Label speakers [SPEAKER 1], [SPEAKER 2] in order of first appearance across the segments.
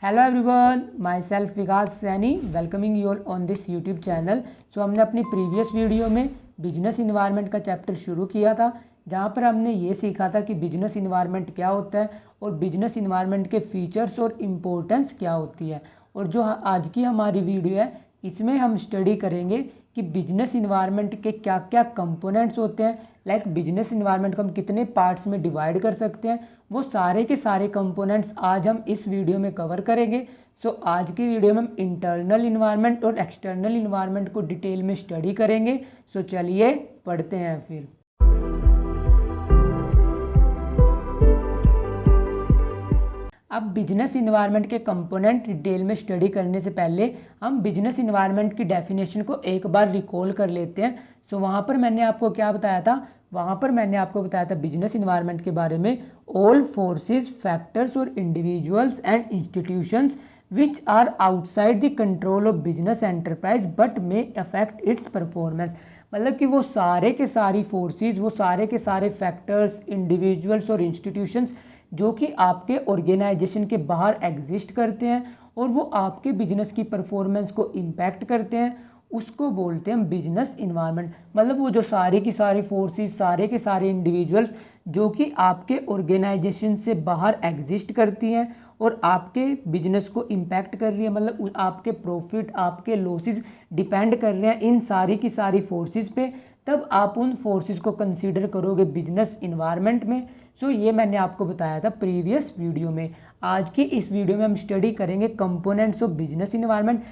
[SPEAKER 1] Hello everyone, my self Vikas Saini welcoming you all on this YouTube channel. So हमने अपनी previous video में business environment का chapter शुरू किया था, जहाँ पर हमने ये सीखा था कि बिजनेस इन्वायरमेंट क्या होता है और बिजनेस इन्वायरमेंट के फीचर्स और इम्पोर्टेंस क्या होती है। और जो आज की हमारी वीडियो है, इसमें हम स्टडी करेंगे कि बिजनेस इन्वायरमेंट के क्या क्या कंपोनेंट्स होते हैं। लाइक बिजनेस इन्वायरमेंट को हम कितने पार्ट्स में डिवाइड कर सकते हैं, वो सारे के सारे कंपोनेंट्स आज हम इस वीडियो में कवर करेंगे। सो आज की वीडियो में हम इंटरनल इन्वायरमेंट और एक्सटर्नल इन्वायरमेंट को डिटेल में स्टडी करेंगे। सो चलिए पढ़ते हैं फिर। अब बिजनेस इन्वायरमेंट के कंपोनेंट डिटेल में स्टडी करने से पहले हम बिजनेस इन्वायरमेंट की डेफिनेशन को एक बार रिकॉल कर लेते हैं। सो वहाँ पर मैंने आपको क्या बताया था, वहाँ पर मैंने आपको बताया था बिजनेस इन्वायरमेंट के बारे में, ऑल फोर्सेस, फैक्टर्स और individuals and institutions which are outside the control of business enterprise but may affect its performance. मतलब कि वो सारे के सारी फोर्सेस, वो सारे के सारे फैक्टर्स, इंडिविजुअल्स और इंस्टीट्यूशंस जो कि आपके ऑर्गेनाइजेशन के बाहर एग्जिस्ट करते हैं और वो आपके बिजनेस की परफॉर्मेंस को इम्पैक्ट करते हैं, उसको बोलते हैं हम बिजनेस इन्वायरमेंट। मतलब वो जो सारे की सारी फोर्सेस, सारे के सारे इंडिविजुअल्स जो कि आपके ऑर्गेनाइजेशन से बाहर एग्जिस्ट करती हैं और आपके बिजनेस को इम्पैक्ट कर रही है, मतलब आपके प्रॉफिट, आपके लॉसेस डिपेंड कर रहे हैं इन सारी की सारी फोर्सेस पे, तब आप उन फोर्सेस को कंसीडर करोगे बिजनेस इन्वायरमेंट में। सो ये मैंने आपको बताया था प्रीवियस वीडियो में। आज की इस वीडियो में हम स्टडी करेंगे कंपोनेंट्स ऑफ बिजनेस इन्वायरमेंट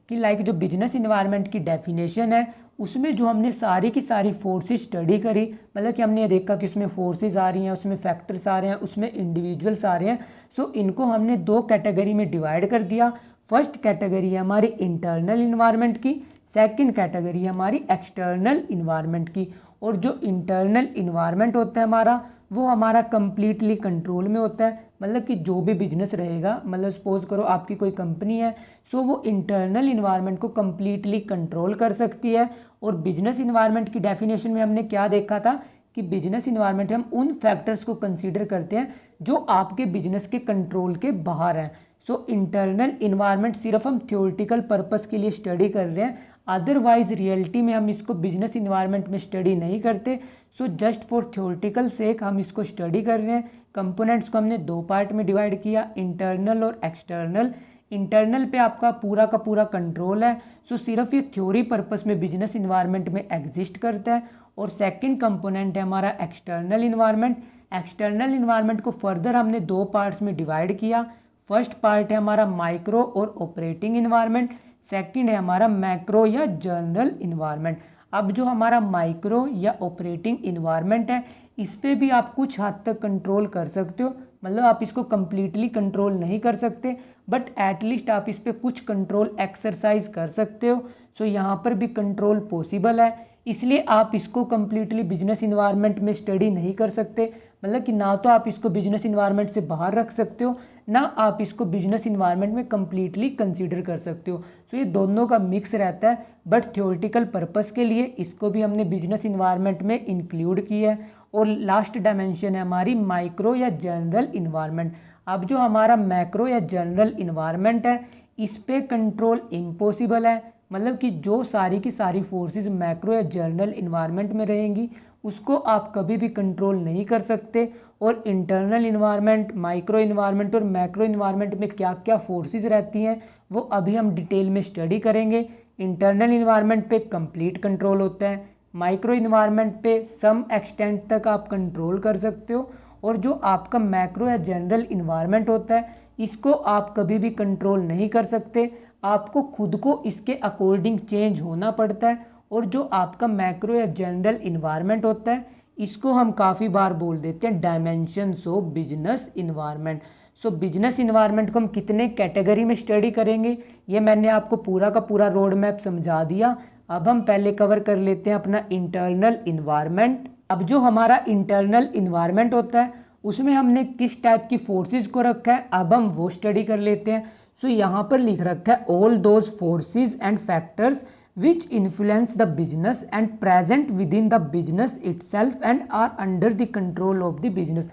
[SPEAKER 1] कि लाइक जो बिजनेस इन्वायरमेंट की डेफिनेशन है उसमें जो हमने सारी की सारी फोर्सेस स्टडी करी, मतलब कि हमने देखा कि उसमें फोर्सेस आ रही हैं, उसमें फैक्टर्स आ रहे हैं, उसमें इंडिविजुअल्स आ रहे हैं। सो इनको हमने दो कैटेगरी में डिवाइड कर दिया। फर्स्ट कैटेगरी है हमारी इंटरनल इन्वायरमेंट की, सेकंड कैटेगरी है हमारी एक्सटर्नल इन्वायरमेंट की। और जो इंटरनल इन्वायरमेंट होता है हमारा, वो हमारा कंप्लीटली कंट्रोल में होता है। मतलब कि जो भी बिजनेस रहेगा, मतलब सपोज करो आपकी कोई कंपनी है, सो वो इंटरनल इन्वायरमेंट को कंप्लीटली कंट्रोल कर सकती है। और बिजनेस इन्वायरमेंट की डेफिनेशन में हमने क्या देखा था कि बिजनेस इन्वायरमेंट हम उन फैक्टर्स को कंसीडर करते हैं जो आपके बिजनेस के कंट्रोल के बाहर हैं। सो इंटरनल इन्वायरमेंट सिर्फ हम थ्योरेटिकल पर्पस के लिए स्टडी कर रहे हैं, अदरवाइज रियलिटी में हम इसको बिजनेस इन्वायरमेंट में स्टडी नहीं करते। सो जस्ट फॉर थ्योरेटिकल सेक हम इसको स्टडी कर रहे हैं। कंपोनेंट्स को हमने दो पार्ट में डिवाइड किया, इंटरनल और एक्सटर्नल। इंटरनल पे आपका पूरा का पूरा कंट्रोल है, सो सिर्फ ये थ्योरी पर्पस में बिजनेस इन्वायरमेंट में एग्जिस्ट करता है। और सेकंड कंपोनेंट है हमारा एक्सटर्नल इन्वायरमेंट। एक्सटर्नल इन्वायरमेंट को फर्दर हमने दो पार्ट्स में डिवाइड किया। फर्स्ट पार्ट है हमारा माइक्रो और ऑपरेटिंग इन्वायरमेंट, सेकंड है हमारा मैक्रो या जनरल इन्वायरमेंट। अब जो हमारा माइक्रो या ऑपरेटिंग इन्वायरमेंट है, इस पे भी आप कुछ हद तक कंट्रोल कर सकते हो, मतलब आप इसको कम्प्लीटली कंट्रोल नहीं कर सकते, बट एटलीस्ट आप इस पे कुछ कंट्रोल एक्सरसाइज कर सकते हो। सो यहाँ पर भी कंट्रोल पॉसिबल है, इसलिए आप इसको कम्प्लीटली बिजनेस इन्वायरमेंट में स्टडी नहीं कर सकते। मतलब कि ना तो आप इसको बिजनेस इन्वायरमेंट से बाहर रख सकते हो, ना आप इसको बिजनेस इन्वायरमेंट में कम्प्लीटली कंसीडर कर सकते हो। सो ये दोनों का मिक्स रहता है, बट थ्योरेटिकल पर्पस के लिए इसको भी हमने बिजनेस इन्वायरमेंट में इंक्लूड किया है। और लास्ट डायमेंशन है हमारी माइक्रो या जनरल इन्वायरमेंट। अब जो हमारा मैक्रो या जनरल इन्वायरमेंट है, इस पे कंट्रोल इम्पॉसिबल है। मतलब कि जो सारी की सारी फोर्सेस मैक्रो या जनरल इन्वायरमेंट में रहेंगी, उसको आप कभी भी कंट्रोल नहीं कर सकते। और इंटरनल इन्वायरमेंट, माइक्रो इन्वायरमेंट और मैक्रो इन्वायरमेंट में क्या क्या फोर्सेस रहती हैं, वो अभी हम डिटेल में स्टडी करेंगे। इंटरनल इन्वायरमेंट पे कंप्लीट कंट्रोल होता है, माइक्रो इन्वायरमेंट पे सम एक्सटेंट तक आप कंट्रोल कर सकते हो, और जो आपका मैक्रो या जनरल इन्वायरमेंट होता है, इसको आप कभी भी कंट्रोल नहीं कर सकते। आपको खुद को इसके अकॉर्डिंग चेंज होना पड़ता है। और जो आपका मैक्रो या जनरल इन्वायरमेंट होता है, इसको हम काफ़ी बार बोल देते हैं dimensions of business environment. So business environment को हम कितने कैटेगरी में स्टडी करेंगे, ये मैंने आपको पूरा का पूरा रोड मैप समझा दिया। अब हम पहले कवर कर लेते हैं अपना इंटरनल इन्वायरमेंट। अब जो हमारा इंटरनल इन्वायरमेंट होता है, उसमें हमने किस टाइप की फोर्सेस को रखा है, अब हम वो स्टडी कर लेते हैं। सो यहाँ पर लिख रखा है all those forces and factors which influence the business and present within the business itself and are under the control of the business.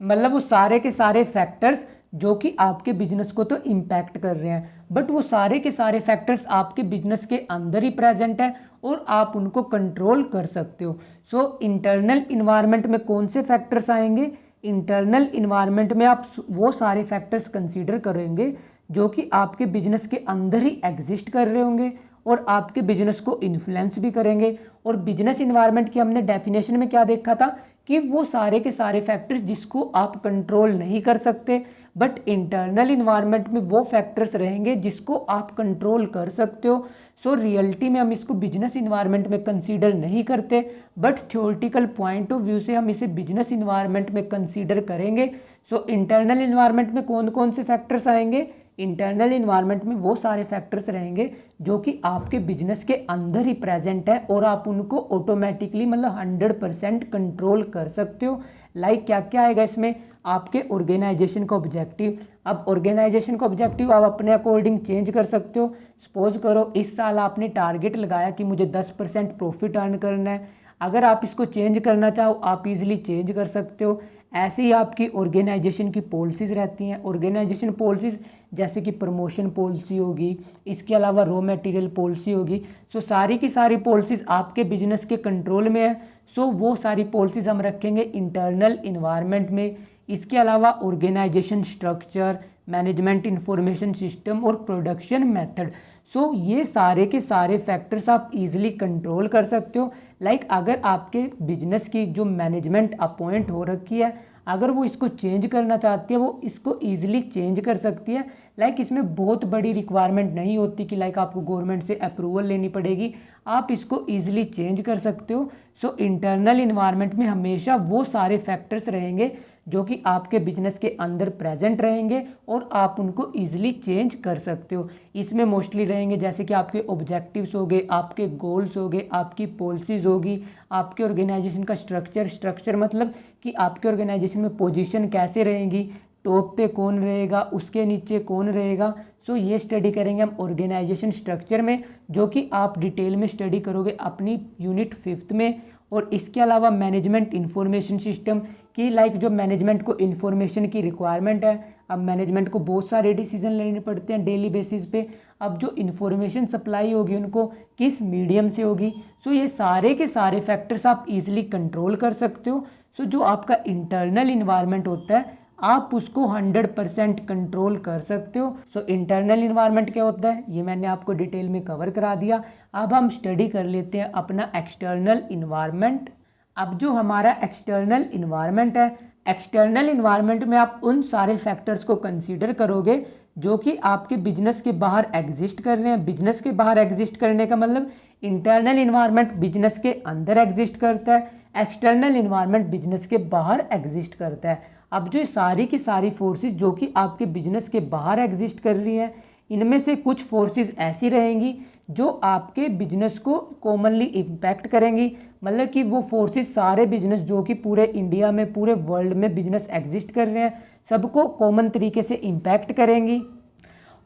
[SPEAKER 1] मतलब वो सारे के सारे फैक्टर्स जो कि आपके बिजनेस को तो इम्पैक्ट कर रहे हैं, बट वो सारे के सारे फैक्टर्स आपके बिजनेस के अंदर ही प्रेजेंट है और आप उनको कंट्रोल कर सकते हो। सो इंटरनल इन्वायरमेंट में कौन से फैक्टर्स आएंगे? इंटरनल इन्वायरमेंट में आप वो सारे फैक्टर्स कंसीडर करेंगे जो कि आपके बिजनेस के अंदर ही एग्जिस्ट कर रहे होंगे और आपके बिजनेस को इन्फ्लुएंस भी करेंगे। और बिजनेस इन्वायरमेंट की हमने डेफिनेशन में क्या देखा था कि वो सारे के सारे फैक्टर्स जिसको आप कंट्रोल नहीं कर सकते, बट इंटरनल इन्वायरमेंट में वो फैक्टर्स रहेंगे जिसको आप कंट्रोल कर सकते हो। सो रियलिटी में हम इसको बिजनेस इन्वायरमेंट में कंसीडर नहीं करते, but theoretical point of view से हम इसे बिजनेस इन्वायरमेंट में कंसीडर करेंगे। सो इंटरनल इन्वायरमेंट में कौन कौन से फैक्टर्स आएंगे? इंटरनल इन्वायरमेंट में वो सारे फैक्टर्स रहेंगे जो कि आपके बिजनेस के अंदर ही प्रेजेंट है और आप उनको ऑटोमेटिकली मतलब 100% कंट्रोल कर सकते हो। लाइक क्या क्या आएगा इसमें? आपके ऑर्गेनाइजेशन का ऑब्जेक्टिव। अब ऑर्गेनाइजेशन का ऑब्जेक्टिव आप अपने अकॉर्डिंग चेंज कर सकते हो। सपोज करो इस साल आपने टारगेट लगाया कि मुझे 10% प्रॉफिट अर्न करना है, अगर आप इसको चेंज करना चाहो आप इजीली चेंज कर सकते हो। ऐसे ही आपकी ऑर्गेनाइजेशन की पॉलिसीज़ रहती हैं। ऑर्गेनाइजेशन पॉलिसीज़ जैसे कि प्रमोशन पॉलिसी होगी, इसके अलावा रॉ मटेरियल पॉलिसी होगी। सो सारी की सारी पॉलिसीज़ आपके बिजनेस के कंट्रोल में है। सो वो सारी पॉलिसीज़ हम रखेंगे इंटरनल इन्वायरमेंट में। इसके अलावा organisation structure, management information system और प्रोडक्शन मेथड। सो ये सारे के सारे फैक्टर्स आप इजीली कंट्रोल कर सकते हो। लाइक अगर आपके बिजनेस की जो मैनेजमेंट अपॉइंट हो रखी है, अगर वो इसको चेंज करना चाहती है वो इसको ईजिली चेंज कर सकती है। लाइक इसमें बहुत बड़ी रिक्वायरमेंट नहीं होती कि लाइक आपको गवर्नमेंट से अप्रूवल लेनी पड़ेगी, आप इसको ईजिली चेंज कर सकते हो। सो इंटरनल इन्वायरमेंट में हमेशा वो सारे फैक्टर्स रहेंगे जो कि आपके बिजनेस के अंदर प्रेजेंट रहेंगे और आप उनको ईजिली चेंज कर सकते हो। इसमें मोस्टली रहेंगे जैसे कि आपके ऑब्जेक्टिव्स हो गए, आपके गोल्स हो गए, आपकी पॉलिसीज़ होगी, आपके ऑर्गेनाइजेशन का स्ट्रक्चर मतलब कि आपके ऑर्गेनाइजेशन में पोजीशन कैसे रहेंगी, टॉप पे कौन रहेगा, उसके नीचे कौन रहेगा। सो ये स्टडी करेंगे हम ऑर्गेनाइजेशन स्ट्रक्चर में, जो कि आप डिटेल में स्टडी करोगे अपनी यूनिट 5th में। और इसके अलावा मैनेजमेंट इंफॉर्मेशन सिस्टम की लाइक जो मैनेजमेंट को इन्फॉर्मेशन की रिक्वायरमेंट है। अब मैनेजमेंट को बहुत सारे डिसीजन लेने पड़ते हैं डेली बेसिस पे। अब जो इन्फॉर्मेशन सप्लाई होगी उनको किस मीडियम से होगी। सो ये सारे के सारे फैक्टर्स आप इजीली कंट्रोल कर सकते हो। सो जो आपका इंटरनल इन्वायरमेंट होता है आप उसको 100% कंट्रोल कर सकते हो। सो इंटरनल इन्वायरमेंट क्या होता है ये मैंने आपको डिटेल में कवर करा दिया। अब हम स्टडी कर लेते हैं अपना एक्सटर्नल इन्वायरमेंट। अब जो हमारा एक्सटर्नल इन्वायरमेंट है, एक्सटर्नल इन्वायरमेंट में आप उन सारे फैक्टर्स को कंसीडर करोगे जो कि आपके बिजनेस के बाहर एग्जिस्ट कर रहे हैं। बिजनेस के बाहर एग्जिस्ट करने का मतलब इंटरनल इन्वायरमेंट बिजनेस के अंदर एग्जिस्ट करता है, एक्सटर्नल इन्वायरमेंट बिजनेस के बाहर एग्जिस्ट करता है। अब जो सारी की सारी फोर्सेस जो कि आपके बिजनेस के बाहर एग्जिस्ट कर रही हैं, इनमें से कुछ फोर्सेस ऐसी रहेंगी जो आपके बिजनेस को कॉमनली इम्पैक्ट करेंगी। मतलब कि वो फोर्सेस सारे बिजनेस जो कि पूरे इंडिया में पूरे वर्ल्ड में बिजनेस एग्जिस्ट कर रहे हैं सबको कॉमन तरीके से इम्पैक्ट करेंगी।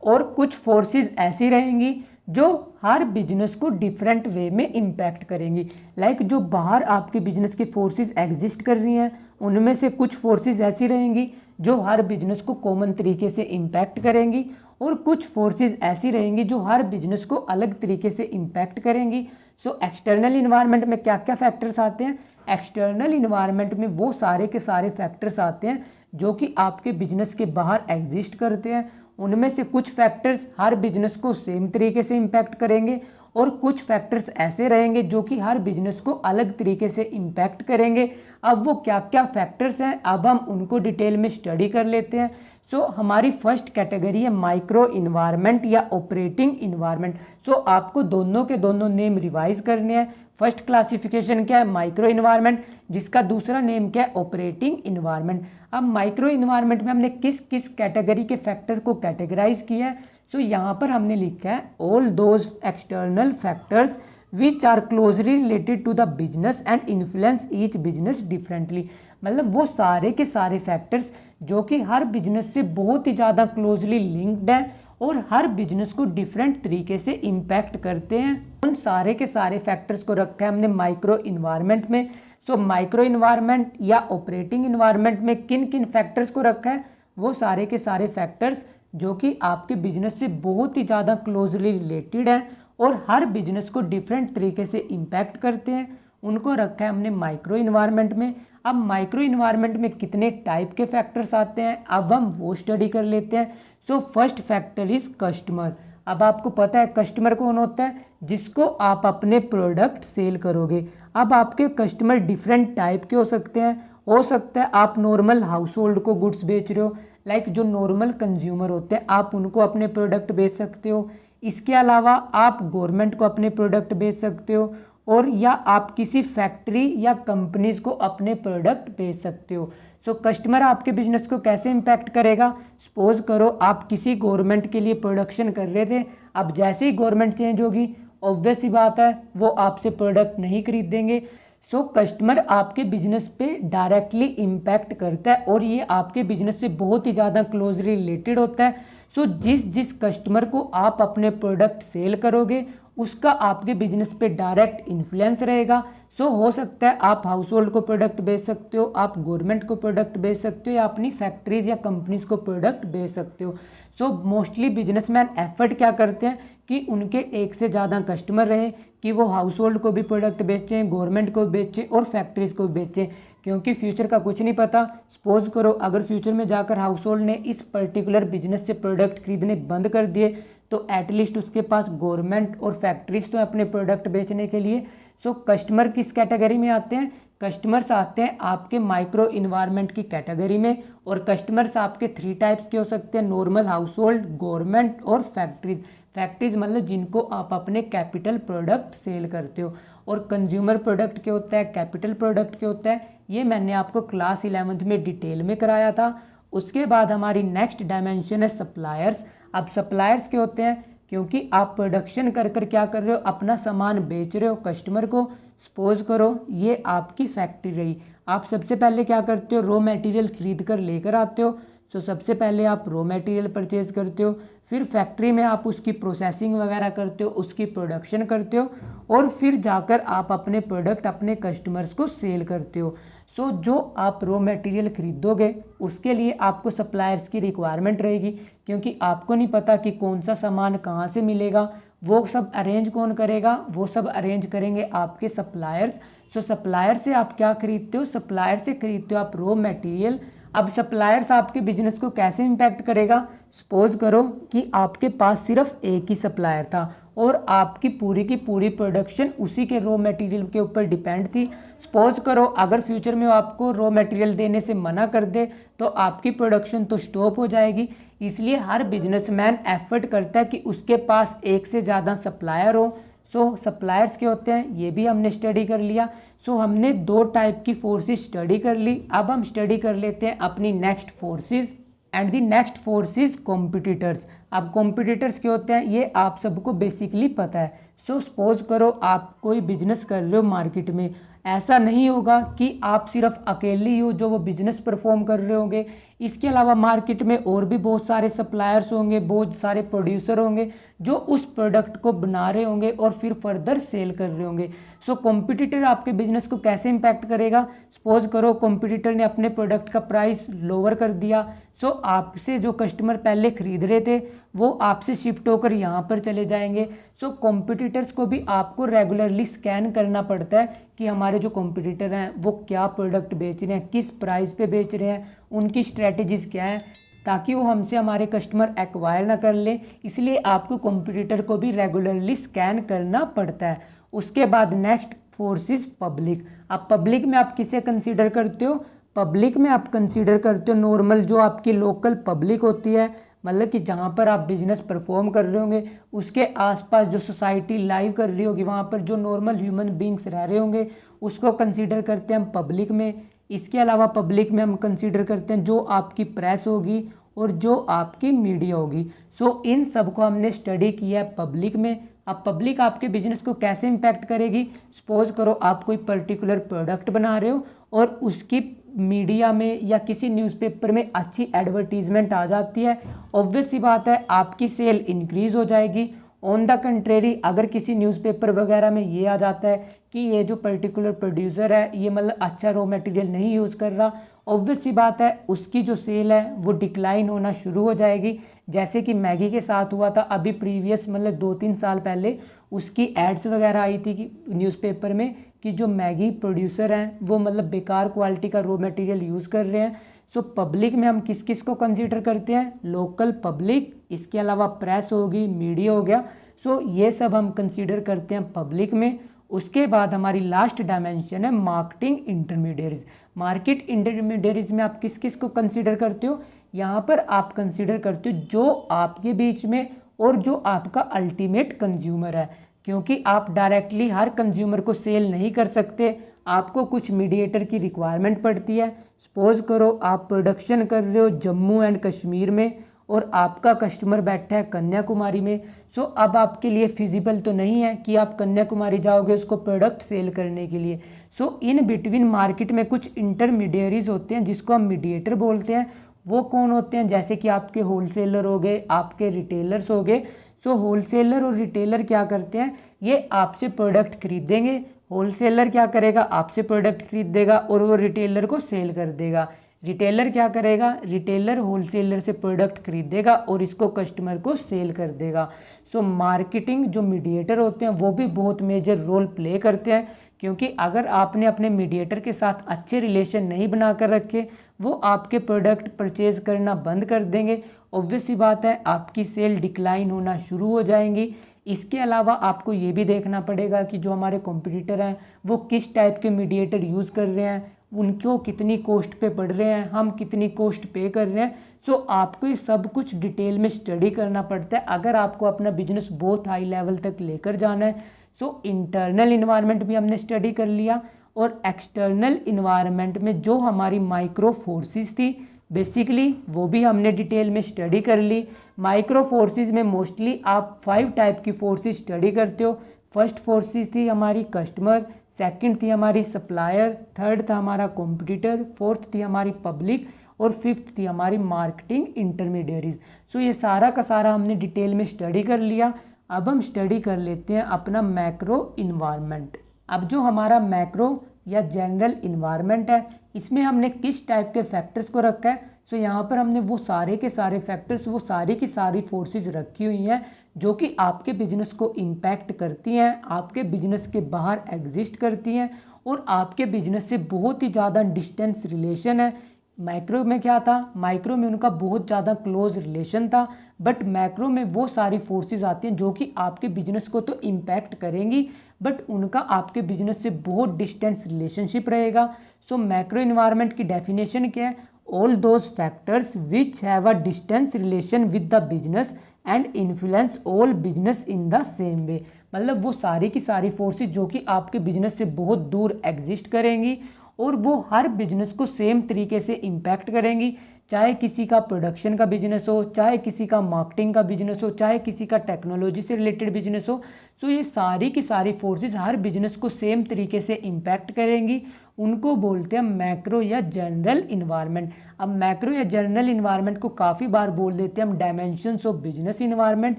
[SPEAKER 1] और कुछ फोर्सेस ऐसी रहेंगी जो हर बिजनेस को डिफरेंट वे में इम्पैक्ट करेंगी। लाइक जो बाहर आपके बिजनेस के फोर्सेस एग्जिस्ट कर रही हैं उनमें से कुछ फोर्सेस ऐसी रहेंगी जो हर बिजनेस को कॉमन तरीके से इम्पैक्ट करेंगी और कुछ फोर्सेस ऐसी रहेंगी जो हर बिजनेस को अलग तरीके से इम्पैक्ट करेंगी। सो एक्सटर्नल इन्वायरमेंट में क्या क्या फैक्टर्स आते हैं? एक्सटर्नल इन्वायरमेंट में वो सारे के सारे फैक्टर्स आते हैं जो कि आपके बिजनेस के बाहर एग्जिस्ट करते हैं। उनमें से कुछ फैक्टर्स हर बिजनेस को सेम तरीके से इम्पैक्ट करेंगे और कुछ फैक्टर्स ऐसे रहेंगे जो कि हर बिजनेस को अलग तरीके से इम्पैक्ट करेंगे। अब वो क्या क्या फैक्टर्स हैं अब हम उनको डिटेल में स्टडी कर लेते हैं। सो हमारी फर्स्ट कैटेगरी है माइक्रो इन्वायरमेंट या ऑपरेटिंग इन्वायरमेंट। सो आपको दोनों के दोनों नेम रिवाइज करने हैं। फर्स्ट क्लासिफिकेशन क्या है? माइक्रो इन्वायरमेंट, जिसका दूसरा नेम क्या है? Operating environment. अब माइक्रो इन्वायरमेंट में हमने किस किस कैटेगरी के फैक्टर को कैटेगराइज किया है? सो यहाँ पर हमने लिखा है all those external factors which are closely related to the business and influence each business differently. मतलब वो सारे के सारे फैक्टर्स जो कि हर बिजनेस से बहुत ही ज़्यादा क्लोजली लिंक्ड हैं और हर बिजनेस को डिफरेंट तरीके से इम्पैक्ट करते हैं। उन सारे के सारे फैक्टर्स को रखा है हमने माइक्रो इन्वायरमेंट में। सो माइक्रो इन्वायरमेंट या ऑपरेटिंग इन्वायरमेंट में किन किन फैक्टर्स को रखा है वो सारे के सारे फैक्टर्स जो कि आपके बिजनेस से बहुत ही ज़्यादा क्लोजली रिलेटेड हैं और हर बिजनेस को डिफरेंट तरीके से इम्पैक्ट करते हैं, उनको रखा है हमने माइक्रो इन्वायरमेंट में। अब माइक्रो इन्वायरमेंट में कितने टाइप के फैक्टर्स आते हैं अब हम वो स्टडी कर लेते हैं। So first factor is customer. अब आपको पता है कस्टमर कौन होता है, जिसको आप अपने प्रोडक्ट सेल करोगे। अब आपके कस्टमर डिफरेंट टाइप के हो सकते हैं। हो सकता है आप नॉर्मल हाउस होल्ड को गुड्स बेच रहे हो, लाइक जो नॉर्मल कंज्यूमर होते हैं आप उनको अपने प्रोडक्ट बेच सकते हो। इसके अलावा आप गवर्नमेंट को अपने प्रोडक्ट बेच सकते हो, और या आप किसी फैक्ट्री या कंपनीज को अपने प्रोडक्ट बेच सकते हो। सो कस्टमर आपके बिजनेस को कैसे इम्पैक्ट करेगा, सपोज करो आप किसी गवर्नमेंट के लिए प्रोडक्शन कर रहे थे, अब जैसे ही गवर्नमेंट चेंज होगी ऑब्वियस सी बात है वो आपसे प्रोडक्ट नहीं खरीदेंगे। सो कस्टमर आपके बिजनेस पे डायरेक्टली इम्पैक्ट करता है और ये आपके बिजनेस से बहुत ही ज़्यादा क्लोजली रिलेटेड होता है। सो जिस जिस कस्टमर को आप अपने प्रोडक्ट सेल करोगे उसका आपके बिजनेस पे डायरेक्ट इन्फ्लुएंस रहेगा। सो हो सकता है आप हाउस होल्ड को प्रोडक्ट बेच सकते हो, आप गवर्नमेंट को प्रोडक्ट बेच सकते हो, या अपनी फैक्ट्रीज या कंपनीज को प्रोडक्ट बेच सकते हो। सो मोस्टली बिजनेसमैन एफर्ट क्या करते हैं कि उनके एक से ज़्यादा कस्टमर रहे, कि वो हाउस होल्ड को भी प्रोडक्ट बेचें, गवर्नमेंट को बेचें और फैक्ट्रीज को बेचें, क्योंकि फ्यूचर का कुछ नहीं पता। सपोज करो अगर फ्यूचर में जाकर हाउस होल्ड ने इस पर्टिकुलर बिजनेस से प्रोडक्ट खरीदने बंद कर दिए तो एटलीस्ट उसके पास गवर्नमेंट और फैक्ट्रीज तो अपने प्रोडक्ट बेचने के लिए। सो कस्टमर किस कैटेगरी में आते हैं, कस्टमर्स आते हैं आपके माइक्रो इन्वायरमेंट की कैटेगरी में। और कस्टमर्स आपके 3 टाइप्स के हो सकते हैं, नॉर्मल हाउस होल्ड, गवर्नमेंट और फैक्ट्रीज। फैक्ट्रीज मतलब जिनको आप अपने कैपिटल प्रोडक्ट सेल करते हो। और कंज्यूमर प्रोडक्ट के होता है, कैपिटल प्रोडक्ट के होता है, ये मैंने आपको क्लास 11th में डिटेल में कराया था। उसके बाद हमारी नेक्स्ट डायमेंशन है सप्लायर्स। अब सप्लायर्स के होते हैं क्योंकि आप प्रोडक्शन कर कर क्या कर रहे हो, अपना सामान बेच रहे हो कस्टमर को। सपोज करो ये आपकी फैक्ट्री रही, आप सबसे पहले क्या करते हो, रॉ मटेरियल खरीद कर लेकर आते हो। सो सबसे पहले आप रॉ मटेरियल परचेज करते हो, फिर फैक्ट्री में आप उसकी प्रोसेसिंग वगैरह करते हो, उसकी प्रोडक्शन करते हो, और फिर जाकर आप अपने प्रोडक्ट अपने कस्टमर्स को सेल करते हो। सो जो आप रॉ मटेरियल खरीदोगे उसके लिए आपको सप्लायर्स की रिक्वायरमेंट रहेगी, क्योंकि आपको नहीं पता कि कौन सा सामान कहाँ से मिलेगा, वो सब अरेंज कौन करेगा, वो सब अरेंज करेंगे आपके सप्लायर्स। सो सप्लायर से आप क्या खरीदते हो, सप्लायर से खरीदते हो आप रॉ मटेरियल। अब सप्लायर्स आपके बिजनेस को कैसे इम्पैक्ट करेगा, सपोज करो कि आपके पास सिर्फ एक ही सप्लायर था और आपकी पूरी की पूरी प्रोडक्शन उसी के रॉ मटेरियल के ऊपर डिपेंड थी। सपोज करो अगर फ्यूचर में वो आपको रॉ मटेरियल देने से मना कर दे तो आपकी प्रोडक्शन तो स्टॉप हो जाएगी। इसलिए हर बिजनेसमैन एफर्ट करता है कि उसके पास एक से ज़्यादा सप्लायर हो। सो सप्लायर्स के होते हैं, ये भी हमने स्टडी कर लिया। सो हमने 2 टाइप की फोर्सेस स्टडी कर ली। अब हम स्टडी कर लेते हैं अपनी next forces, and the next force is competitors. अब कॉम्पिटिटर्स क्या होते हैं ये आप सबको बेसिकली पता है। सो सपोज करो आप कोई बिजनेस कर रहे हो मार्केट में, ऐसा नहीं होगा कि आप सिर्फ अकेले ही हो जो वो बिजनेस परफॉर्म कर रहे होंगे। इसके अलावा मार्केट में और भी बहुत सारे सप्लायर्स होंगे, बहुत सारे प्रोड्यूसर होंगे जो उस प्रोडक्ट को बना रहे होंगे और फिर फर्दर सेल कर रहे होंगे। सो कॉम्पिटिटर आपके बिजनेस को कैसे इम्पैक्ट करेगा, सपोज करो कॉम्पिटिटर ने अपने प्रोडक्ट का प्राइस लोअर कर दिया। सो आपसे जो कस्टमर पहले खरीद रहे थे वो आपसे शिफ्ट होकर यहाँ पर चले जाएंगे। सो कॉम्पिटिटर्स को भी आपको रेगुलरली स्कैन करना पड़ता है कि हमारे जो कॉम्पिटिटर हैं वो क्या प्रोडक्ट बेच रहे हैं, किस प्राइस पे बेच रहे हैं, उनकी स्ट्रेटजीज क्या है, ताकि वो हमसे हमारे कस्टमर एक्वायर ना कर ले। इसलिए आपको कॉम्पिटिटर को भी रेगुलरली स्कैन करना पड़ता है। उसके बाद नेक्स्ट फोर्स इज पब्लिक। अब पब्लिक में आप किसे कंसीडर करते हो, पब्लिक में आप कंसीडर करते हो नॉर्मल जो आपकी लोकल पब्लिक होती है, मतलब कि जहाँ पर आप बिजनेस परफॉर्म कर रहे होंगे उसके आसपास जो सोसाइटी लाइव कर रही होगी, वहाँ पर जो नॉर्मल ह्यूमन बींग्स रह रहे होंगे उसको कंसीडर करते हैं हम पब्लिक में। इसके अलावा पब्लिक में हम कंसीडर करते हैं जो आपकी प्रेस होगी और जो आपकी मीडिया होगी। सो इन सब को हमने स्टडी किया है पब्लिक में। अब पब्लिक आपके बिजनेस को कैसे इम्पैक्ट करेगी, सपोज करो आप कोई पर्टिकुलर प्रोडक्ट बना रहे हो और उसकी मीडिया में या किसी न्यूज़पेपर में अच्छी एडवर्टीजमेंट आ जाती है, ऑब्वियस सी बात है आपकी सेल इंक्रीज हो जाएगी। ऑन द कंट्रेरी अगर किसी न्यूज़पेपर वगैरह में ये आ जाता है कि ये जो पर्टिकुलर प्रोड्यूसर है ये मतलब अच्छा रॉ मटेरियल नहीं यूज़ कर रहा, ऑब्वियस सी बात है उसकी जो सेल है वो डिक्लाइन होना शुरू हो जाएगी। जैसे कि मैगी के साथ हुआ था अभी प्रीवियस मतलब 2-3 साल पहले उसकी एड्स वगैरह आई थी कि न्यूज़पेपर में कि जो मैगी प्रोड्यूसर हैं वो मतलब बेकार क्वालिटी का रॉ मटेरियल यूज़ कर रहे हैं। सो पब्लिक में हम किस किस को कंसीडर करते हैं, लोकल पब्लिक, इसके अलावा प्रेस होगी, मीडिया हो गया। सो ये सब हम कंसीडर करते हैं पब्लिक में। उसके बाद हमारी लास्ट डायमेंशन है मार्केटिंग इंटरमीडियरीज। मार्केट इंटरमीडियरीज में आप किस किस को कंसीडर करते हो, यहाँ पर आप कंसीडर करते हो जो आपके बीच में और जो आपका अल्टीमेट कंज्यूमर है, क्योंकि आप डायरेक्टली हर कंज्यूमर को सेल नहीं कर सकते, आपको कुछ मीडिएटर की रिक्वायरमेंट पड़ती है। सपोज करो आप प्रोडक्शन कर रहे हो जम्मू एंड कश्मीर में और आपका कस्टमर बैठा है कन्याकुमारी में। सो अब आपके लिए फिजिबल तो नहीं है कि आप कन्याकुमारी जाओगे उसको प्रोडक्ट सेल करने के लिए। सो इन बिटवीन मार्केट में कुछ इंटरमीडियरीज होते हैं जिसको हम मीडिएटर बोलते हैं। वो कौन होते हैं, जैसे कि आपके होलसेलर हो गए, आपके रिटेलर्स हो गए। सो होलसेलर और रिटेलर क्या करते हैं, ये आपसे प्रोडक्ट खरीदेंगे। होलसेलर क्या करेगा, आपसे प्रोडक्ट खरीदेगा और वो रिटेलर को सेल कर देगा। रिटेलर क्या करेगा, रिटेलर होलसेलर से प्रोडक्ट खरीदेगा और इसको कस्टमर को सेल कर देगा। सो मार्केटिंग जो मीडिएटर होते हैं वो भी बहुत मेजर रोल प्ले करते हैं, क्योंकि अगर आपने अपने मीडिएटर के साथ अच्छे रिलेशन नहीं बना कर रखे, वो आपके प्रोडक्ट परचेज करना बंद कर देंगे। ऑब्वियस सी बात है आपकी सेल डिक्लाइन होना शुरू हो जाएंगी। इसके अलावा आपको ये भी देखना पड़ेगा कि जो हमारे कॉम्पिटिटर हैं वो किस टाइप के मीडिएटर यूज़ कर रहे हैं, उनको कितनी कॉस्ट पे पड़ रहे हैं, हम कितनी कॉस्ट पे कर रहे हैं। सो आपको ये सब कुछ डिटेल में स्टडी करना पड़ता है अगर आपको अपना बिजनेस बहुत हाई लेवल तक लेकर जाना है। सो इंटरनल इन्वायरमेंट भी हमने स्टडी कर लिया और एक्सटर्नल इन्वायरमेंट में जो हमारी माइक्रो फोर्सेस थी बेसिकली वो भी हमने डिटेल में स्टडी कर ली। माइक्रो फोर्सेस में मोस्टली आप 5 टाइप की फोर्सेस स्टडी करते हो। फर्स्ट फोर्सेस थी हमारी कस्टमर, सेकंड थी हमारी सप्लायर, थर्ड था हमारा कॉम्पिटिटर, फोर्थ थी हमारी पब्लिक और फिफ्थ थी हमारी मार्केटिंग इंटरमीडियरीज। सो ये सारा का सारा हमने डिटेल में स्टडी कर लिया। अब हम स्टडी कर लेते हैं अपना मैक्रो इन्वायरमेंट। अब जो हमारा मैक्रो या जनरल इन्वायरमेंट है इसमें हमने किस टाइप के फैक्टर्स को रखा है। सो यहाँ पर हमने वो सारे के सारे फैक्टर्स, वो सारी की सारी फोर्सेस रखी हुई हैं जो कि आपके बिजनेस को इम्पैक्ट करती हैं, आपके बिजनेस के बाहर एग्जिस्ट करती हैं और आपके बिजनेस से बहुत ही ज़्यादा डिस्टेंस रिलेशन है। माइक्रो में क्या था, माइक्रो में उनका बहुत ज़्यादा क्लोज रिलेशन था, बट मैक्रो में वो सारी फोर्सेस आती हैं जो कि आपके बिजनेस को तो इम्पैक्ट करेंगी बट उनका आपके बिजनेस से बहुत डिस्टेंस रिलेशनशिप रहेगा। सो मैक्रो इन्वायरमेंट की डेफिनेशन क्या है, all those factors which have a distance relation with the business and influence all business in the same way. मतलब वो सारी की सारी फोर्सेस जो कि आपके बिजनेस से बहुत दूर एग्जिस्ट करेंगी और वो हर बिजनेस को सेम तरीके से इम्पैक्ट करेंगी, चाहे किसी का प्रोडक्शन का बिजनेस हो, चाहे किसी का मार्केटिंग का बिजनेस हो, चाहे किसी का टेक्नोलॉजी से रिलेटेड बिजनेस हो। सो ये सारी की सारी फोर्सेस हर बिजनेस को सेम तरीके से इम्पैक्ट करेंगी, उनको बोलते हैं मैक्रो या जनरल इन्वायरमेंट। अब मैक्रो या जनरल इन्वायरमेंट को काफ़ी बार बोल देते हैं हम डायमेंशंस ऑफ बिजनेस इन्वायरमेंट।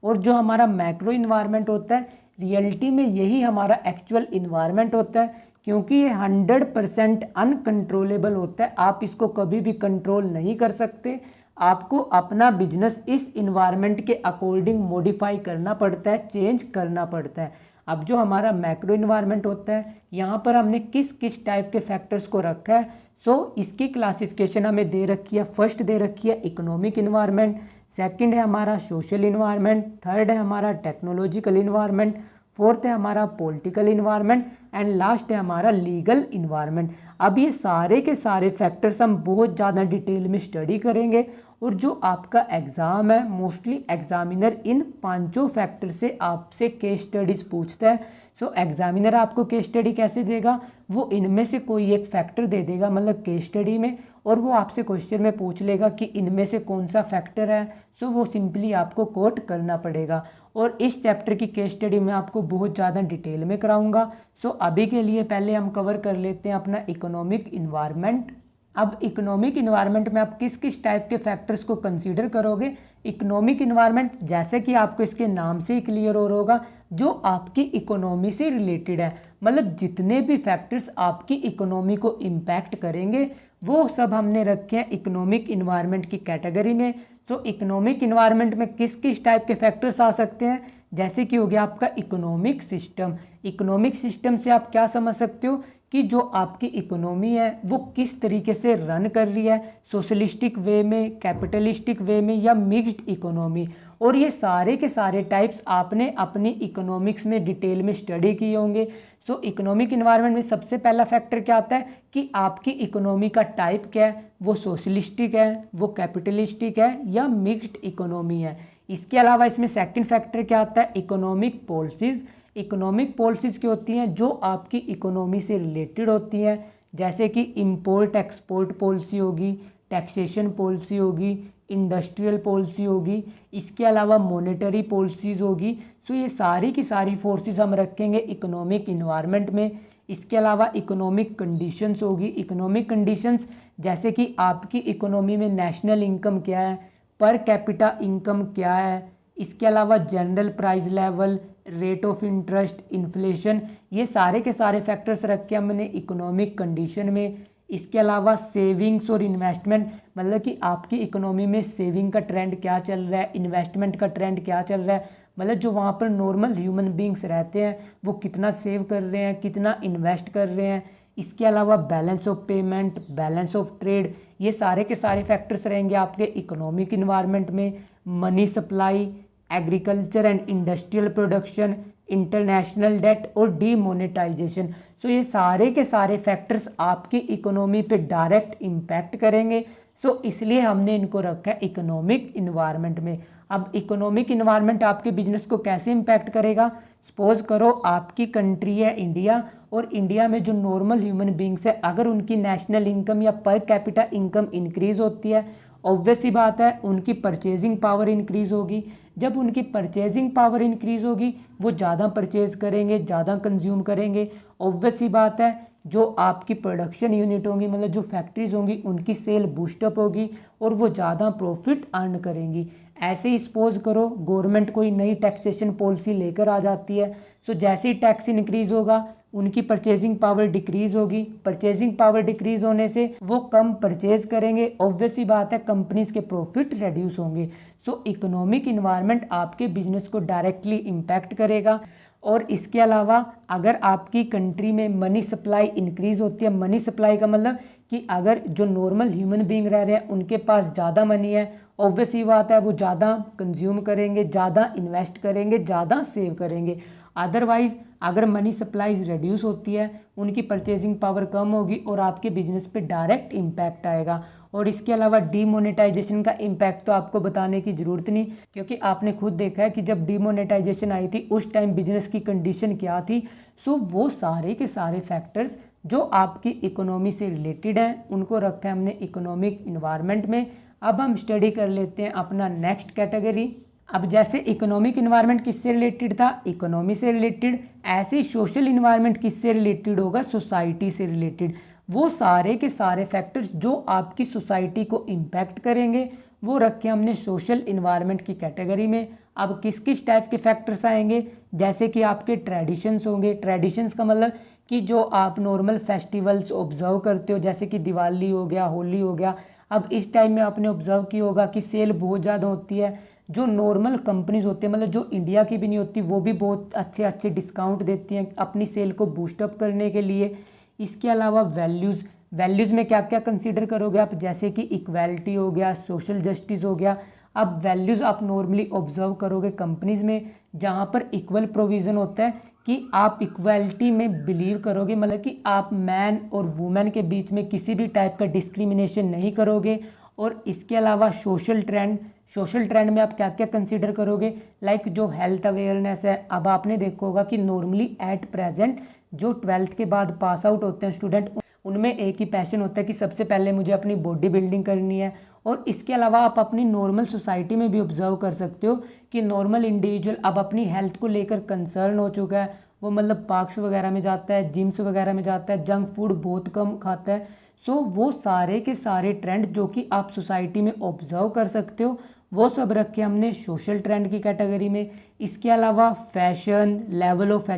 [SPEAKER 1] और जो हमारा मैक्रो इन्वायरमेंट होता है रियलिटी में यही हमारा एक्चुअल इन्वायरमेंट होता है, क्योंकि ये 100% अनकंट्रोलेबल होता है। आप इसको कभी भी कंट्रोल नहीं कर सकते, आपको अपना बिजनेस इस इन्वायरमेंट के अकॉर्डिंग मॉडिफाई करना पड़ता है, चेंज करना पड़ता है। अब जो हमारा मैक्रो इन्वायरमेंट होता है यहाँ पर हमने किस किस टाइप के फैक्टर्स को रखा है। सो इसकी क्लासिफिकेशन हमें दे रखी है, फर्स्ट दे रखी है इकोनॉमिक इन्वायरमेंट, सेकंड है हमारा सोशल इन्वायरमेंट, थर्ड है हमारा टेक्नोलॉजिकल इन्वायरमेंट, फोर्थ है हमारा पॉलिटिकल इन्वायरमेंट एंड लास्ट है हमारा लीगल इन्वायरमेंट। अब ये सारे के सारे फैक्टर्स हम बहुत ज़्यादा डिटेल में स्टडी करेंगे और जो आपका एग्ज़ाम है मोस्टली एग्जामिनर इन पांचों फैक्टर से आपसे केस स्टडीज़ पूछता है। सो एग्जामिनर आपको केस स्टडी कैसे देगा, वो इनमें से कोई एक फैक्टर दे देगा मतलब केस स्टडी में, और वो आपसे क्वेश्चन में पूछ लेगा कि इनमें से कौन सा फैक्टर है। सो वो सिंपली आपको कोट करना पड़ेगा और इस चैप्टर की केस स्टडी मैं आपको बहुत ज़्यादा डिटेल में कराऊंगा। सो अभी के लिए पहले हम कवर कर लेते हैं अपना इकोनॉमिक इन्वायरमेंट। अब इकोनॉमिक इन्वायरमेंट में आप किस किस टाइप के फैक्टर्स को कंसीडर करोगे इकोनॉमिक इन्वायरमेंट जैसे कि आपको इसके नाम से ही क्लियर हो रहा होगा, जो आपकी इकोनॉमी से रिलेटेड है, मतलब जितने भी फैक्टर्स आपकी इकोनॉमी को इम्पैक्ट करेंगे वो सब हमने रखे हैं इकोनॉमिक इन्वायरमेंट की कैटेगरी में। तो इकोनॉमिक इन्वायरमेंट में किस किस टाइप के फैक्टर्स आ सकते हैं, जैसे कि हो गया आपका इकोनॉमिक सिस्टम। इकोनॉमिक सिस्टम से आप क्या समझ सकते हो कि जो आपकी इकोनॉमी है वो किस तरीके से रन कर रही है, सोशलिस्टिक वे में, कैपिटलिस्टिक वे में या मिक्स्ड इकोनॉमी। और ये सारे के सारे टाइप्स आपने अपनी इकोनॉमिक्स में डिटेल में स्टडी किए होंगे। सो इकोनॉमिक इन्वायरमेंट में सबसे पहला फैक्टर क्या आता है कि आपकी इकोनॉमी का टाइप क्या है, वो सोशलिस्टिक है, वो कैपिटलिस्टिक है या मिक्स्ड इकोनॉमी है। इसके अलावा इसमें सेकंड फैक्टर क्या आता है, इकोनॉमिक पॉलिसीज़। इकोनॉमिक पॉलिसीज़ क्या होती हैं, जो आपकी इकोनॉमी से रिलेटेड होती हैं, जैसे कि इम्पोर्ट एक्सपोर्ट पॉलिसी होगी, टैक्सेशन पॉलिसी होगी, इंडस्ट्रियल पॉलिसी होगी, इसके अलावा मॉनेटरी पॉलिसीज़ होगी। सो ये सारी की सारी फोर्सेस हम रखेंगे इकोनॉमिक इन्वायरमेंट में। इसके अलावा इकोनॉमिक कंडीशंस होगी। इकोनॉमिक कंडीशंस जैसे कि आपकी इकोनॉमी में नेशनल इनकम क्या है, पर कैपिटा इनकम क्या है, इसके अलावा general price level, rate of interest, inflation, ये सारे के सारे फैक्टर्स रखे हमने इकोनॉमिक कंडीशन में। इसके अलावा सेविंग्स और इन्वेस्टमेंट, मतलब कि आपकी इकोनॉमी में सेविंग का ट्रेंड क्या चल रहा है, इन्वेस्टमेंट का ट्रेंड क्या चल रहा है, मतलब जो वहाँ पर नॉर्मल ह्यूमन बींग्स रहते हैं वो कितना सेव कर रहे हैं, कितना इन्वेस्ट कर रहे हैं। इसके अलावा balance of payment, balance of trade, ये सारे के सारे फैक्टर्स रहेंगे आपके इकोनॉमिक इन्वायरमेंट में। Money supply, agriculture and industrial production, international debt और डीमोनेटाइजेशन। सो ये सारे के सारे फैक्टर्स आपकी इकोनॉमी पे डायरेक्ट इम्पैक्ट करेंगे। सो इसलिए हमने इनको रखा है इकोनॉमिक इन्वायरमेंट में। अब इकोनॉमिक इन्वायरमेंट आपके बिजनेस को कैसे इम्पैक्ट करेगा, सपोज करो आपकी कंट्री है इंडिया, और इंडिया में जो नॉर्मल ह्यूमन बींग्स है अगर उनकी नेशनल इनकम या पर कैपिटा इनकम इंक्रीज होती है, ऑब्वियस सी बात है उनकी परचेजिंग पावर इंक्रीज होगी। जब उनकी परचेजिंग पावर इंक्रीज होगी वो ज़्यादा परचेज करेंगे, ज़्यादा कंज्यूम करेंगे। ऑब्वियस सी बात है जो आपकी प्रोडक्शन यूनिट होंगी, मतलब जो फैक्ट्रीज होंगी, उनकी सेल बूस्टअप होगी और वो ज़्यादा प्रॉफिट अर्न करेंगी। ऐसे ही सपोज करो गवर्नमेंट कोई नई टैक्सेशन पॉलिसी लेकर आ जाती है, सो जैसे ही टैक्स इंक्रीज होगा उनकी परचेजिंग पावर डिक्रीज होगी। परचेजिंग पावर डिक्रीज होने से वो कम परचेज करेंगे, ऑब्वियस सी बात है कंपनीज के प्रॉफिट रेड्यूस होंगे। सो इकोनॉमिक इन्वायरमेंट आपके बिजनेस को डायरेक्टली इम्पैक्ट करेगा। और इसके अलावा अगर आपकी कंट्री में मनी सप्लाई इंक्रीज होती है, मनी सप्लाई का मतलब कि अगर जो नॉर्मल ह्यूमन बीइंग रह रहे हैं उनके पास ज़्यादा मनी है, ऑब्वियस ही बात है वो ज़्यादा कंज्यूम करेंगे, ज़्यादा इन्वेस्ट करेंगे, ज़्यादा सेव करेंगे। अदरवाइज अगर मनी सप्लाईज रिड्यूस होती है, उनकी परचेजिंग पावर कम होगी और आपके बिजनेस पे डायरेक्ट इम्पैक्ट आएगा। और इसके अलावा डीमोनेटाइजेशन का इम्पैक्ट तो आपको बताने की ज़रूरत नहीं, क्योंकि आपने खुद देखा है कि जब डीमोनेटाइजेशन आई थी उस टाइम बिजनेस की कंडीशन क्या थी। सो वो सारे के सारे फैक्टर्स जो आपकी इकोनॉमी से रिलेटेड हैं उनको रखा है हमने इकोनॉमिक इन्वायरमेंट में। अब हम स्टडी कर लेते हैं अपना नेक्स्ट कैटेगरी। अब जैसे इकोनॉमिक इन्वायरमेंट किससे रिलेटेड था, इकोनॉमी से रिलेटेड, ऐसे ही सोशल इन्वायरमेंट किससे रिलेटेड होगा, सोसाइटी से रिलेटेड। वो सारे के सारे फैक्टर्स जो आपकी सोसाइटी को इम्पैक्ट करेंगे वो रखे हमने सोशल इन्वायरमेंट की कैटेगरी में। अब किस किस टाइप के फैक्टर्स आएंगे, जैसे कि आपके ट्रेडिशंस होंगे। ट्रेडिशंस का मतलब कि जो आप नॉर्मल फेस्टिवल्स ऑब्जर्व करते हो, जैसे कि दिवाली हो गया, होली हो गया। अब इस टाइम में आपने ऑब्जर्व किया होगा कि सेल बहुत ज़्यादा होती है। जो नॉर्मल कंपनीज होती हैं, मतलब जो इंडिया की भी नहीं होती, वो भी बहुत अच्छे अच्छे डिस्काउंट देती हैं अपनी सेल को बूस्टअप करने के लिए। इसके अलावा वैल्यूज़ में क्या क्या कंसीडर करोगे आप, जैसे कि इक्वालिटी हो गया, सोशल जस्टिस हो गया। अब वैल्यूज़ आप नॉर्मली ऑब्जर्व करोगे कंपनीज़ में जहाँ पर इक्वल प्रोविज़न होता है कि आप इक्वालिटी में बिलीव करोगे, मतलब कि आप मैन और वुमेन के बीच में किसी भी टाइप का डिस्क्रिमिनेशन नहीं करोगे। और इसके अलावा सोशल ट्रेंड में आप क्या क्या कंसीडर करोगे, लाइक जो हेल्थ अवेयरनेस है। अब आपने देखा होगा कि नॉर्मली एट प्रेजेंट जो 12th के बाद पास आउट होते हैं स्टूडेंट, उनमें एक ही पैशन होता है कि सबसे पहले मुझे अपनी बॉडी बिल्डिंग करनी है। और इसके अलावा आप अपनी नॉर्मल सोसाइटी में भी ऑब्जर्व कर सकते हो कि नॉर्मल इंडिविजुअल अब अपनी हेल्थ को लेकर कंसर्न हो चुका है। वो मतलब पार्क्स वगैरह में जाता है, जिम्स वगैरह में जाता है, जंक फूड बहुत कम खाता है। सो वो सारे के सारे ट्रेंड जो कि आप सोसाइटी में ऑब्जर्व कर सकते हो वो सब रखे हमने सोशल ट्रेंड की कैटेगरी में। इसके अलावा फैशन, लेवल ऑफ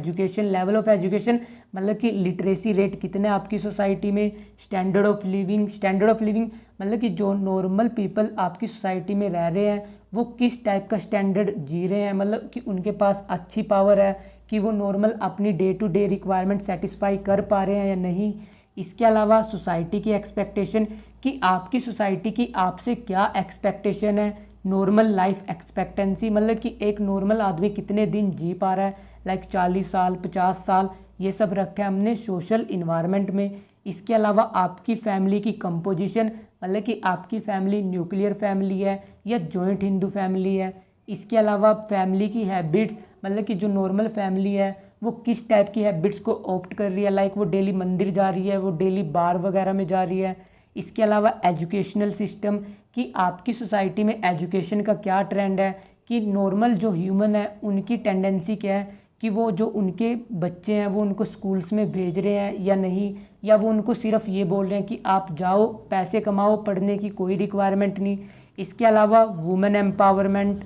[SPEAKER 1] एजुकेशन मतलब कि लिटरेसी रेट कितने आपकी सोसाइटी में, स्टैंडर्ड ऑफ लिविंग मतलब कि जो नॉर्मल पीपल आपकी सोसाइटी में रह रहे हैं वो किस टाइप का स्टैंडर्ड जी रहे हैं, मतलब कि उनके पास अच्छी पावर है कि वो नॉर्मल अपनी day to day requirement satisfy कर पा रहे हैं या नहीं। इसके अलावा सोसाइटी की एक्सपेक्टेशन कि आपकी सोसाइटी की आपसे क्या एक्सपेक्टेशन है, नॉर्मल लाइफ एक्सपेक्टेंसी मतलब कि एक नॉर्मल आदमी कितने दिन जी पा रहा है, लाइक 40 साल 50 साल, ये सब रखा है हमने सोशल इन्वायरमेंट में। इसके अलावा आपकी फैमिली की कंपोजिशन मतलब कि आपकी फैमिली न्यूक्लियर फैमिली है या जॉइंट हिंदू फैमिली है। इसके अलावा फैमिली की हैबिट्स मतलब कि जो नॉर्मल फैमिली है वो किस टाइप की हैबिट्स को ऑप्ट कर रही है, लाइक वो डेली मंदिर जा रही है, वो डेली बार वगैरह में जा रही है। इसके अलावा एजुकेशनल सिस्टम कि आपकी सोसाइटी में एजुकेशन का क्या ट्रेंड है, कि नॉर्मल जो ह्यूमन है उनकी टेंडेंसी क्या है कि वो जो उनके बच्चे हैं वो उनको स्कूल्स में भेज रहे हैं या नहीं, या वो उनको सिर्फ ये बोल रहे हैं कि आप जाओ पैसे कमाओ, पढ़ने की कोई रिक्वायरमेंट नहीं। इसके अलावा वुमेन एम्पावरमेंट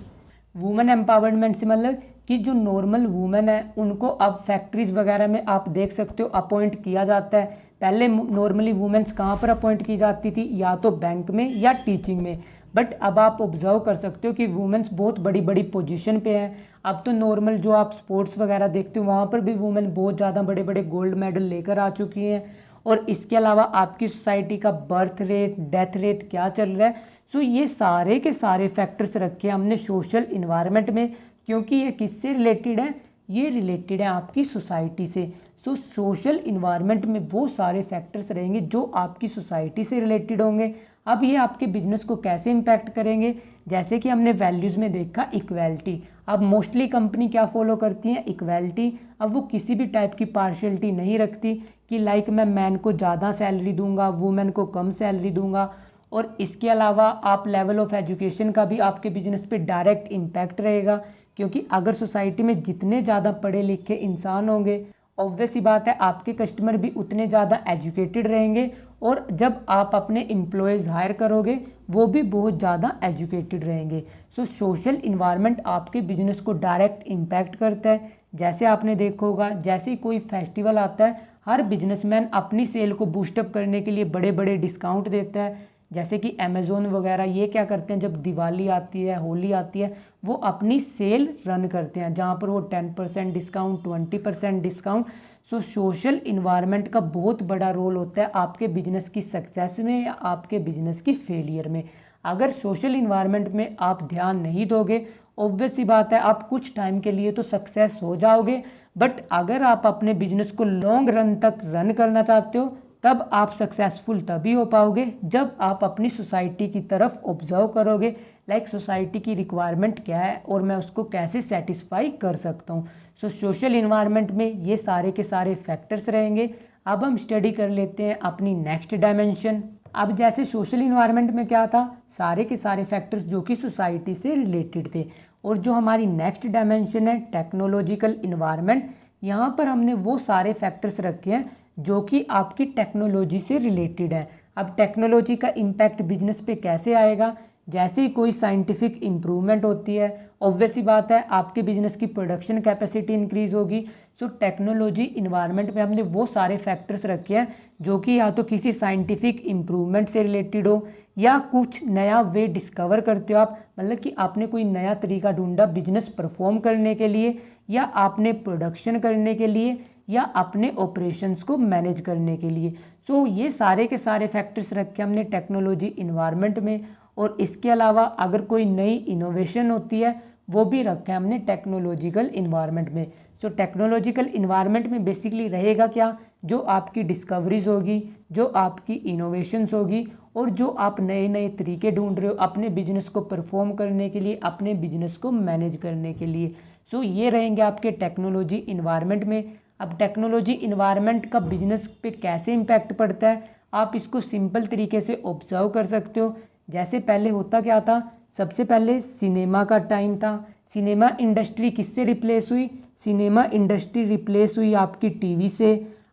[SPEAKER 1] से मतलब कि जो नॉर्मल वुमेन है उनको अब फैक्ट्रीज वगैरह में आप देख सकते हो अपॉइंट किया जाता है। पहले नॉर्मली वुमेन्स कहाँ पर अपॉइंट की जाती थी, या तो बैंक में या टीचिंग में, बट अब आप ऑब्जर्व कर सकते हो कि वुमेन्स बहुत बड़ी बड़ी पोजीशन पे हैं। अब तो नॉर्मल जो आप स्पोर्ट्स वगैरह देखते हो वहाँ पर भी वुमेन बहुत ज़्यादा बड़े बड़े गोल्ड मेडल लेकर आ चुकी हैं। और इसके अलावा आपकी सोसाइटी का बर्थ रेट, डेथ रेट क्या चल रहा है, सो ये सारे के सारे फैक्टर्स रखे हैं हमने सोशल इन्वायरमेंट में। क्योंकि ये किससे रिलेटेड है, ये रिलेटेड है आपकी सोसाइटी से। सो सोशल इन्वायरमेंट में वो सारे फैक्टर्स रहेंगे जो आपकी सोसाइटी से रिलेटेड होंगे। अब ये आपके बिजनेस को कैसे इम्पैक्ट करेंगे, जैसे कि हमने वैल्यूज़ में देखा इक्वलिटी। अब मोस्टली कंपनी क्या फॉलो करती हैं, इक्वलिटी। अब वो किसी भी टाइप की पार्शियलिटी नहीं रखती कि लाइक मैं मैन को ज़्यादा सैलरी दूंगा, वुमेन को कम सैलरी दूंगा। और इसके अलावा आप लेवल ऑफ एजुकेशन का भी आपके बिजनेस पे डायरेक्ट इम्पैक्ट रहेगा, क्योंकि अगर सोसाइटी में जितने ज़्यादा पढ़े लिखे इंसान होंगे ऑब्वियस सी बात है आपके कस्टमर भी उतने ज़्यादा एजुकेटेड रहेंगे, और जब आप अपने एम्प्लॉयज़ हायर करोगे वो भी बहुत ज़्यादा एजुकेटेड रहेंगे। सो सोशल इन्वायरमेंट आपके बिजनेस को डायरेक्ट इम्पैक्ट करता है। जैसे आपने देखा होगा, जैसे ही कोई फेस्टिवल आता है हर बिजनेसमैन अपनी सेल को बूस्टअप करने के लिए बड़े बड़े डिस्काउंट देता है। जैसे कि अमेज़ोन वगैरह ये क्या करते हैं, जब दिवाली आती है, होली आती है, वो अपनी सेल रन करते हैं जहाँ पर वो 10% डिस्काउंट, 20% डिस्काउंट। सो सोशल इन्वायरमेंट का बहुत बड़ा रोल होता है आपके बिजनेस की सक्सेस में या आपके बिजनेस की फेलियर में। अगर सोशल इन्वायरमेंट में आप ध्यान नहीं दोगे ऑब्वियस सी बात है आप कुछ टाइम के लिए तो सक्सेस हो जाओगे, बट अगर आप अपने बिजनेस को लॉन्ग रन तक रन करना चाहते हो तब आप सक्सेसफुल तभी हो पाओगे जब आप अपनी सोसाइटी की तरफ ऑब्जर्व करोगे, लाइक सोसाइटी की रिक्वायरमेंट क्या है और मैं उसको कैसे सेटिस्फाई कर सकता हूँ। सो सोशल इन्वायरमेंट में ये सारे के सारे फैक्टर्स रहेंगे। अब हम स्टडी कर लेते हैं अपनी नेक्स्ट डायमेंशन। अब जैसे सोशल इन्वायरमेंट में क्या था, सारे के सारे फैक्टर्स जो कि सोसाइटी से रिलेटेड थे, और जो हमारी नेक्स्ट डायमेंशन है टेक्नोलॉजिकल इन्वायरमेंट, यहाँ पर हमने वो सारे फैक्टर्स रखे हैं जो कि आपकी टेक्नोलॉजी से रिलेटेड है। अब टेक्नोलॉजी का इम्पैक्ट बिजनेस पे कैसे आएगा, जैसे ही कोई साइंटिफिक इम्प्रूवमेंट होती है ऑब्वियस सी बात है आपके बिजनेस की प्रोडक्शन कैपेसिटी इंक्रीज होगी। सो टेक्नोलॉजी इन्वायरमेंट में हमने वो सारे फैक्टर्स रखे हैं जो कि या तो किसी साइंटिफिक इम्प्रूवमेंट से रिलेटेड हो या कुछ नया वे डिस्कवर करते हो आप, मतलब कि आपने कोई नया तरीका ढूंढा बिजनेस परफॉर्म करने के लिए, या आपने प्रोडक्शन करने के लिए, या अपने ऑपरेशंस को मैनेज करने के लिए। सो ये सारे के सारे फैक्टर्स रखे हमने टेक्नोलॉजी इन्वायरमेंट में। और इसके अलावा अगर कोई नई इनोवेशन होती है वो भी रखा है हमने टेक्नोलॉजिकल इन्वायरमेंट में। सो टेक्नोलॉजिकल इन्वायरमेंट में बेसिकली रहेगा क्या, जो आपकी डिस्कवरीज होगी, जो आपकी इनोवेशंस होगी, और जो आप नए नए तरीके ढूंढ रहे हो अपने बिजनेस को परफॉर्म करने के लिए, अपने बिजनेस को मैनेज करने के लिए। सो ये रहेंगे आपके टेक्नोलॉजी इन्वायरमेंट में। अब टेक्नोलॉजी इन्वायरमेंट का बिजनेस पे कैसे इम्पैक्ट पड़ता है आप इसको सिंपल तरीके से ऑब्जर्व कर सकते हो। जैसे पहले होता क्या था, सबसे पहले सिनेमा का टाइम था, सिनेमा इंडस्ट्री किससे रिप्लेस हुई, सिनेमा इंडस्ट्री रिप्लेस हुई आपकी टीवी से।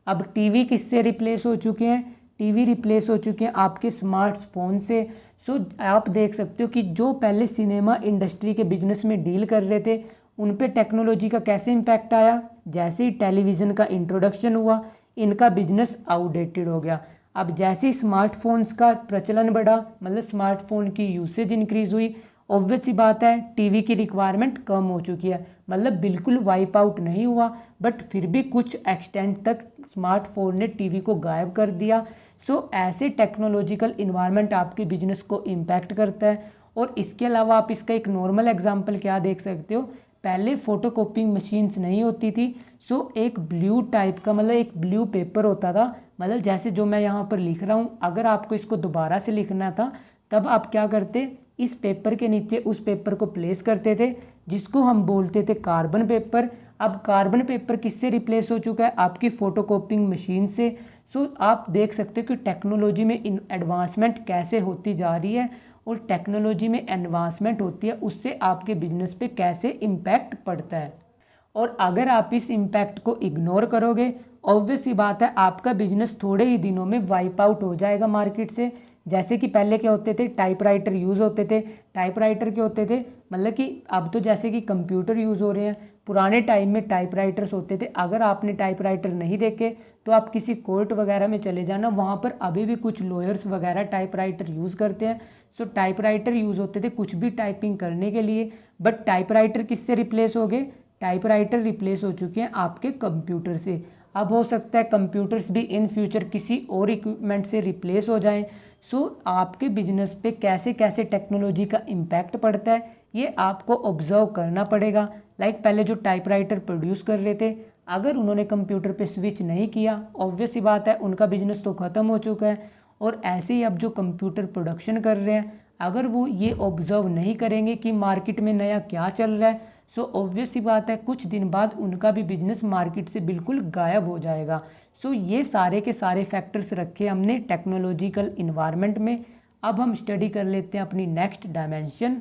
[SPEAKER 1] अब टीवी किससे रिप्लेस हो चुके हैं, टीवी रिप्लेस हो चुके हैं आपके स्मार्टफोन से। सो आप देख सकते हो कि जो पहले सिनेमा इंडस्ट्री के बिजनेस में डील कर रहे थे उन पे टेक्नोलॉजी का कैसे इम्पैक्ट आया। जैसे ही टेलीविज़न का इंट्रोडक्शन हुआ इनका बिजनेस आउटडेटेड हो गया। अब जैसे ही स्मार्टफोन्स का प्रचलन बढ़ा, मतलब स्मार्टफोन की यूसेज इंक्रीज़ हुई, ऑब्वियस सी बात है टीवी की रिक्वायरमेंट कम हो चुकी है। मतलब बिल्कुल वाइप आउट नहीं हुआ, बट फिर भी कुछ एक्सटेंट तक स्मार्टफोन ने टीवी को गायब कर दिया। सो ऐसे टेक्नोलॉजिकल इन्वायरमेंट आपके बिजनेस को इम्पैक्ट करता है। और इसके अलावा आप इसका एक नॉर्मल एग्जांपल क्या देख सकते हो, पहले फ़ोटोकॉपिंग मशीन्स नहीं होती थी। सो एक ब्लू टाइप का, मतलब एक ब्लू पेपर होता था, मतलब जैसे जो मैं यहाँ पर लिख रहा हूँ, अगर आपको इसको दोबारा से लिखना था तब आप क्या करते, इस पेपर के नीचे उस पेपर को प्लेस करते थे जिसको हम बोलते थे कार्बन पेपर। अब कार्बन पेपर किससे रिप्लेस हो चुका है, आपकी फ़ोटोकॉपिंग मशीन से। सो आप देख सकते हो कि टेक्नोलॉजी में एडवांसमेंट कैसे होती जा रही है, और टेक्नोलॉजी में एडवांसमेंट होती है उससे आपके बिजनेस पे कैसे इम्पैक्ट पड़ता है। और अगर आप इस इम्पैक्ट को इग्नोर करोगे, ऑब्वियस सी बात है आपका बिजनेस थोड़े ही दिनों में वाइप आउट हो जाएगा मार्केट से। जैसे कि पहले क्या होते थे, टाइपराइटर यूज़ होते थे। टाइपराइटर क्या होते थे, मतलब कि अब तो जैसे कि कंप्यूटर यूज़ हो रहे हैं, पुराने टाइम में टाइपराइटर्स होते थे। अगर आपने टाइपराइटर नहीं देखे तो आप किसी कोर्ट वगैरह में चले जाना, वहाँ पर अभी भी कुछ लॉयर्स वगैरह टाइपराइटर यूज़ करते हैं। सो टाइपराइटर यूज़ होते थे कुछ भी टाइपिंग करने के लिए। बट टाइपराइटर किससे रिप्लेस हो गए, टाइपराइटर रिप्लेस हो चुके हैं आपके कंप्यूटर से। अब हो सकता है कंप्यूटर्स भी इन फ्यूचर किसी और इक्विपमेंट से रिप्लेस हो जाएं। सो आपके बिजनेस पे कैसे कैसे टेक्नोलॉजी का इम्पैक्ट पड़ता है ये आपको ऑब्जर्व करना पड़ेगा। लाइक पहले जो टाइपराइटर प्रोड्यूस कर रहे थे, अगर उन्होंने कंप्यूटर पे स्विच नहीं किया, ऑब्वियस सी बात है उनका बिजनेस तो ख़त्म हो चुका है। और ऐसे ही अब जो कंप्यूटर प्रोडक्शन कर रहे हैं, अगर वो ये ऑब्जर्व नहीं करेंगे कि मार्केट में नया क्या चल रहा है, सो ऑब्वियस सी बात है कुछ दिन बाद उनका भी बिजनेस मार्केट से बिल्कुल गायब हो जाएगा। सो ये सारे के सारे फैक्टर्स रखे हमने टेक्नोलॉजिकल इन्वायरमेंट में। अब हम स्टडी कर लेते हैं अपनी next dimension,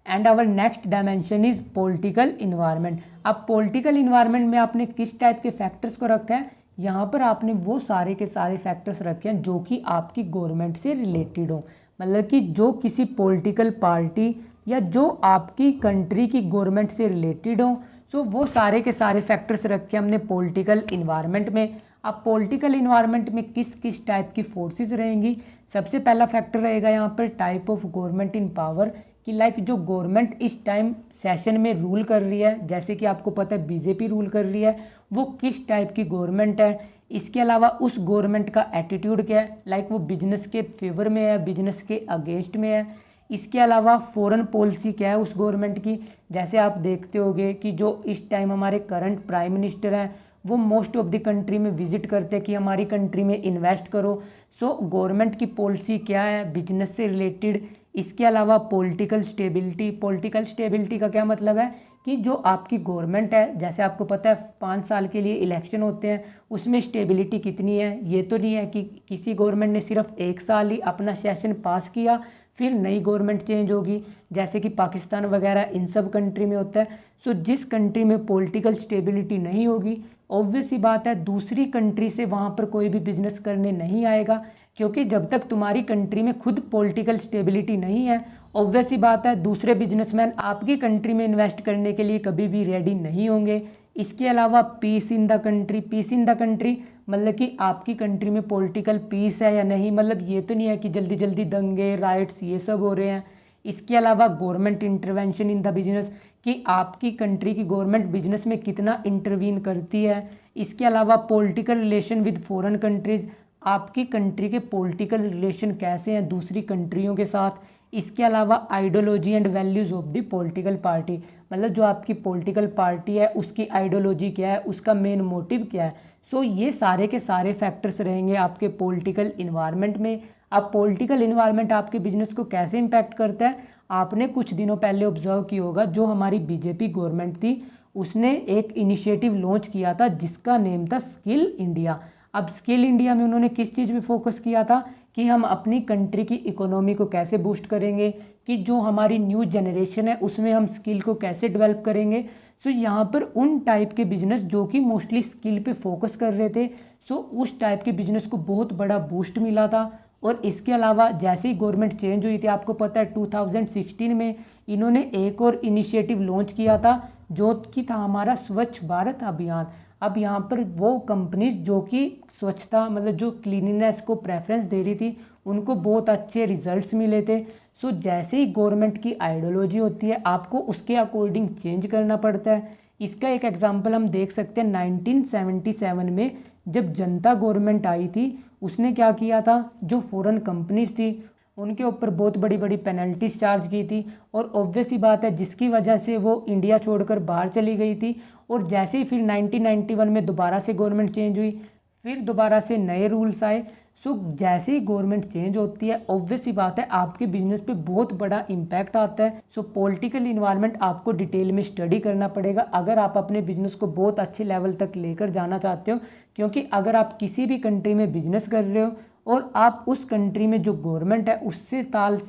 [SPEAKER 1] and our next dimension is political environment. अब पॉलिटिकल इन्वायरमेंट में आपने किस टाइप के फैक्टर्स को रखा है, यहाँ पर आपने वो सारे के सारे फैक्टर्स रखे हैं जो कि आपकी गवर्नमेंट से रिलेटेड हो, मतलब कि जो किसी पॉलिटिकल पार्टी या जो आपकी कंट्री की गवर्नमेंट से रिलेटेड हो। सो वो सारे के सारे फैक्टर्स रखे हमने पॉलिटिकल इन्वायरमेंट में। अब पॉलिटिकल इन्वायरमेंट में किस किस टाइप की फोर्सेस रहेंगी, सबसे पहला फैक्टर रहेगा यहाँ पर type of government in power, कि लाइक जो गवर्नमेंट इस टाइम सेशन में रूल कर रही है, जैसे कि आपको पता है बीजेपी रूल कर रही है, वो किस टाइप की गवर्नमेंट है। इसके अलावा उस गवर्नमेंट का एटीट्यूड क्या है, लाइक वो बिजनेस के फेवर में है, बिजनेस के अगेंस्ट में है। इसके अलावा फॉरेन पॉलिसी क्या है उस गवर्नमेंट की, जैसे आप देखते होंगे कि जो इस टाइम हमारे करंट प्राइम मिनिस्टर हैं वो मोस्ट ऑफ द कंट्री में विजिट करते हैं कि हमारी कंट्री में इन्वेस्ट करो। सो गवर्नमेंट की पॉलिसी क्या है बिजनेस से रिलेटेड। इसके अलावा पॉलिटिकल स्टेबिलिटी, पॉलिटिकल स्टेबिलिटी का क्या मतलब है कि जो आपकी गवर्नमेंट है, जैसे आपको पता है 5 साल के लिए इलेक्शन होते हैं, उसमें स्टेबिलिटी कितनी है। ये तो नहीं है कि किसी गवर्नमेंट ने सिर्फ 1 साल ही अपना सेशन पास किया फिर नई गवर्नमेंट चेंज होगी, जैसे कि पाकिस्तान वगैरह इन सब कंट्री में होता है। सो जिस कंट्री में पॉलिटिकल स्टेबिलिटी नहीं होगी, ऑब्वियस सी बात है दूसरी कंट्री से वहाँ पर कोई भी बिजनेस करने नहीं आएगा, क्योंकि जब तक तुम्हारी कंट्री में खुद पॉलिटिकल स्टेबिलिटी नहीं है, ऑब्वियस सी बात है दूसरे बिजनेसमैन आपकी कंट्री में इन्वेस्ट करने के लिए कभी भी रेडी नहीं होंगे। इसके अलावा peace in the country, peace in the country मतलब कि आपकी कंट्री में पॉलिटिकल पीस है या नहीं, मतलब ये तो नहीं है कि जल्दी जल्दी दंगे राइट्स ये सब हो रहे हैं। इसके अलावा government intervention in the business, कि आपकी कंट्री की गवर्नमेंट बिजनेस में कितना इंटरवीन करती है। इसके अलावा political relation with foreign countries, आपकी कंट्री के पॉलिटिकल रिलेशन कैसे हैं दूसरी कंट्रियों के साथ। इसके अलावा ideology and values of the political party, मतलब जो आपकी पॉलिटिकल पार्टी है उसकी आइडियोलॉजी क्या है, उसका मेन मोटिव क्या है। सो ये सारे के सारे फैक्टर्स रहेंगे आपके पॉलिटिकल इन्वायरमेंट में। अब पॉलिटिकल इन्वायरमेंट आपके बिजनेस को कैसे इम्पैक्ट करता है, आपने कुछ दिनों पहले ऑब्जर्व किया होगा, जो हमारी बीजेपी गवर्नमेंट थी उसने एक इनिशिएटिव लॉन्च किया था जिसका नेम था स्किल इंडिया। अब स्किल इंडिया में उन्होंने किस चीज़ पे फोकस किया था कि हम अपनी कंट्री की इकोनॉमी को कैसे बूस्ट करेंगे, कि जो हमारी न्यू जनरेशन है उसमें हम स्किल को कैसे डेवलप करेंगे। सो यहाँ पर उन टाइप के बिजनेस जो कि मोस्टली स्किल पे फोकस कर रहे थे, सो उस टाइप के बिजनेस को बहुत बड़ा बूस्ट मिला था। और इसके अलावा जैसे ही गवर्नमेंट चेंज हुई थी, आपको पता है 2016 में इन्होंने एक और इनिशिएटिव लॉन्च किया था जो कि था हमारा स्वच्छ भारत अभियान। अब यहाँ पर वो कंपनीज जो कि स्वच्छता मतलब जो क्लीनिनेस को प्रेफरेंस दे रही थी, उनको बहुत अच्छे रिजल्ट्स मिले थे। सो जैसे ही गवर्नमेंट की आइडियोलॉजी होती है, आपको उसके अकॉर्डिंग चेंज करना पड़ता है। इसका एक एग्जांपल हम देख सकते हैं 1977 में जब जनता गवर्नमेंट आई थी, उसने क्या किया था, जो फॉरेन कंपनीज थी उनके ऊपर बहुत बड़ी बड़ी पेनल्टीज चार्ज की थी, और ऑब्वियस ही बात है जिसकी वजह से वो इंडिया छोड़कर बाहर चली गई थी। और जैसे ही फिर 1991 में दोबारा से गवर्नमेंट चेंज हुई, फिर दोबारा से नए रूल्स आए। सो जैसे ही गवर्नमेंट चेंज होती है, ऑब्वियस ही बात है आपके बिजनेस पे बहुत बड़ा इम्पैक्ट आता है। सो पॉलिटिकल इन्वायरमेंट आपको डिटेल में स्टडी करना पड़ेगा अगर आप अपने बिजनेस को बहुत अच्छे लेवल तक लेकर जाना चाहते हो। क्योंकि अगर आप किसी भी कंट्री में बिजनेस कर रहे हो और आप उस कंट्री में जो गवर्नमेंट है उससे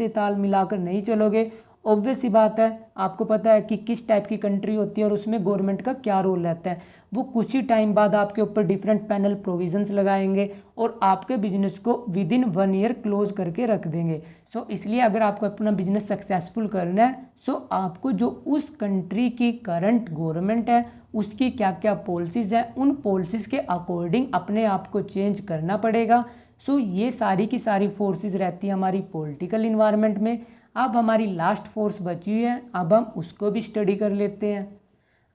[SPEAKER 1] ताल मिलाकर नहीं चलोगे, ऑब्वियस सी बात है आपको पता है कि किस टाइप की कंट्री होती है और उसमें गवर्नमेंट का क्या रोल रहता है। वो कुछ ही टाइम बाद आपके ऊपर डिफरेंट पैनल प्रोविजंस लगाएंगे और आपके बिजनेस को विद इन 1 ईयर क्लोज करके रख देंगे। सो इसलिए अगर आपको अपना बिजनेस सक्सेसफुल करना है, सो आपको जो उस कंट्री की करंट गवर्नमेंट है उसकी क्या क्या पॉलिसीज़ है, उन पॉलिसीज़ के अकॉर्डिंग अपने आप को चेंज करना पड़ेगा। सो ये सारी की सारी फोर्सेस रहती है हमारी पॉलिटिकल इन्वायरमेंट में। अब हमारी लास्ट फोर्स बची हुई है, अब हम उसको भी स्टडी कर लेते हैं।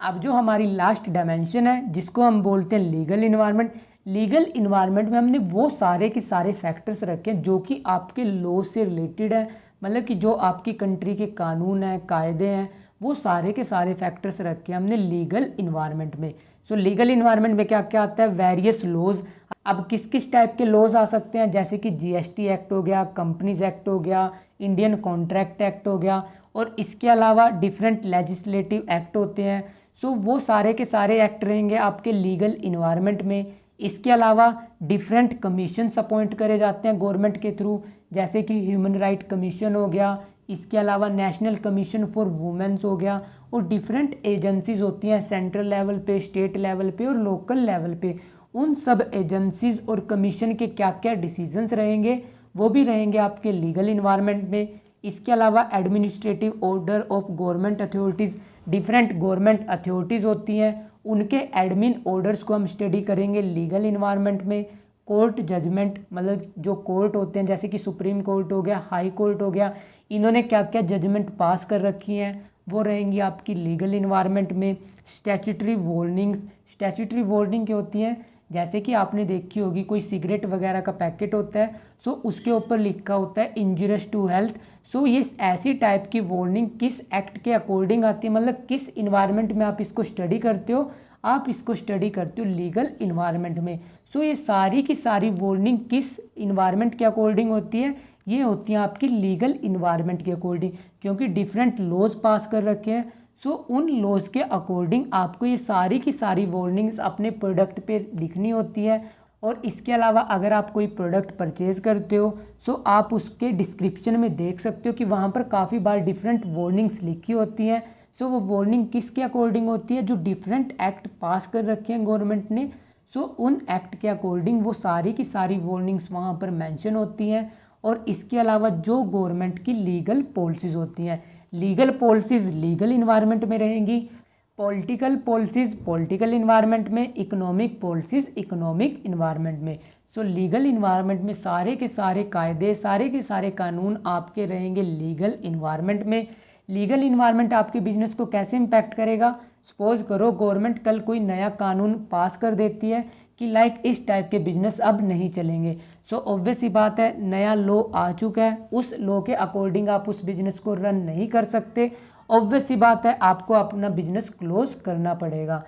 [SPEAKER 1] अब जो हमारी लास्ट डायमेंशन है जिसको हम बोलते हैं लीगल इन्वायरमेंट। लीगल इन्वायरमेंट में हमने वो सारे के सारे फैक्टर्स रखे हैं जो कि आपके लॉ से रिलेटेड है, मतलब कि जो आपकी कंट्री के कानून हैं, कायदे हैं, वो सारे के सारे फैक्टर्स रखे हैं हमने लीगल इन्वायरमेंट में। सो लीगल इन्वायरमेंट में क्या क्या आता है, वेरियस लॉज। अब किस किस टाइप के लॉज आ सकते हैं, जैसे कि जीएसटी एक्ट हो गया, कंपनीज एक्ट हो गया, इंडियन कॉन्ट्रैक्ट एक्ट हो गया, और इसके अलावा डिफरेंट लेजिस्लेटिव एक्ट होते हैं। सो वो सारे के सारे एक्ट रहेंगे आपके लीगल इन्वायरमेंट में। इसके अलावा डिफरेंट कमीशंस अपॉइंट करे जाते हैं गवर्नमेंट के थ्रू, जैसे कि ह्यूमन राइट कमीशन हो गया, इसके अलावा नेशनल कमीशन फॉर वुमेन्स हो गया, और डिफरेंट एजेंसीज होती हैं सेंट्रल लेवल पे, स्टेट लेवल पे और लोकल लेवल पे। उन सब एजेंसीज और कमीशन के क्या क्या डिसीजंस रहेंगे वो भी रहेंगे आपके लीगल इन्वायरमेंट में। इसके अलावा administrative order of government authorities, different government authorities होती हैं, उनके एडमिन ऑर्डर्स को हम स्टडी करेंगे लीगल इन्वायरमेंट में। कोर्ट जजमेंट, मतलब जो कोर्ट होते हैं जैसे कि सुप्रीम कोर्ट हो गया, हाई कोर्ट हो गया, इन्होंने क्या क्या जजमेंट पास कर रखी हैं वो रहेंगी आपकी लीगल इन्वायरमेंट में। स्टैट्यूटरी वार्निंग्स, स्टैट्यूटरी वार्निंग क्या होती हैं, जैसे कि आपने देखी होगी कोई सिगरेट वगैरह का पैकेट होता है, सो उसके ऊपर लिखा होता है इंजूरियस टू हेल्थ। सो ये ऐसी टाइप की वार्निंग किस एक्ट के अकॉर्डिंग आती है, मतलब किस इन्वायरमेंट में आप इसको स्टडी करते हो, आप इसको स्टडी करते हो लीगल इन्वायरमेंट में। सो ये सारी की सारी वार्निंग किस इन्वायरमेंट के अकॉर्डिंग होती है, ये होती है आपकी लीगल इन्वायरमेंट के अकॉर्डिंग, क्योंकि डिफरेंट लॉज पास कर रखे हैं। सो उन लॉज के अकॉर्डिंग आपको ये सारी की सारी वार्निंग्स अपने प्रोडक्ट पे लिखनी होती है। और इसके अलावा अगर आप कोई प्रोडक्ट परचेज़ करते हो, सो आप उसके डिस्क्रिप्शन में देख सकते हो कि वहाँ पर काफ़ी बार डिफरेंट वार्निंग्स लिखी होती हैं। सो वो वार्निंग किसके अकॉर्डिंग होती है, जो डिफरेंट एक्ट पास कर रखे हैं गवर्नमेंट ने, सो उन एक्ट के अकॉर्डिंग वो सारी की सारी वार्निंग्स वहाँ पर मेंशन होती हैं। और इसके अलावा जो गवर्नमेंट की लीगल पॉलिसीज़ होती हैं, लीगल पॉलिसीज़ लीगल इन्वायरमेंट में रहेंगी, पॉलिटिकल पॉलिसीज़ पॉलिटिकल इन्वायरमेंट में, इकोनॉमिक पॉलिसीज़ इकोनॉमिक इन्वायरमेंट में। सो लीगल इन्वायरमेंट में सारे के सारे कायदे, सारे के सारे कानून आपके रहेंगे लीगल इन्वायरमेंट में। लीगल इन्वायरमेंट आपके बिजनेस को कैसे इम्पैक्ट करेगा, सपोज करो गवर्नमेंट कल कोई नया कानून पास कर देती है कि लाइक इस टाइप के बिजनेस अब नहीं चलेंगे। सो ऑब्वियस सी बात है नया लॉ आ चुका है, उस लॉ के अकॉर्डिंग आप उस बिजनेस को रन नहीं कर सकते, ऑब्वियस सी बात है आपको अपना बिजनेस क्लोज करना पड़ेगा।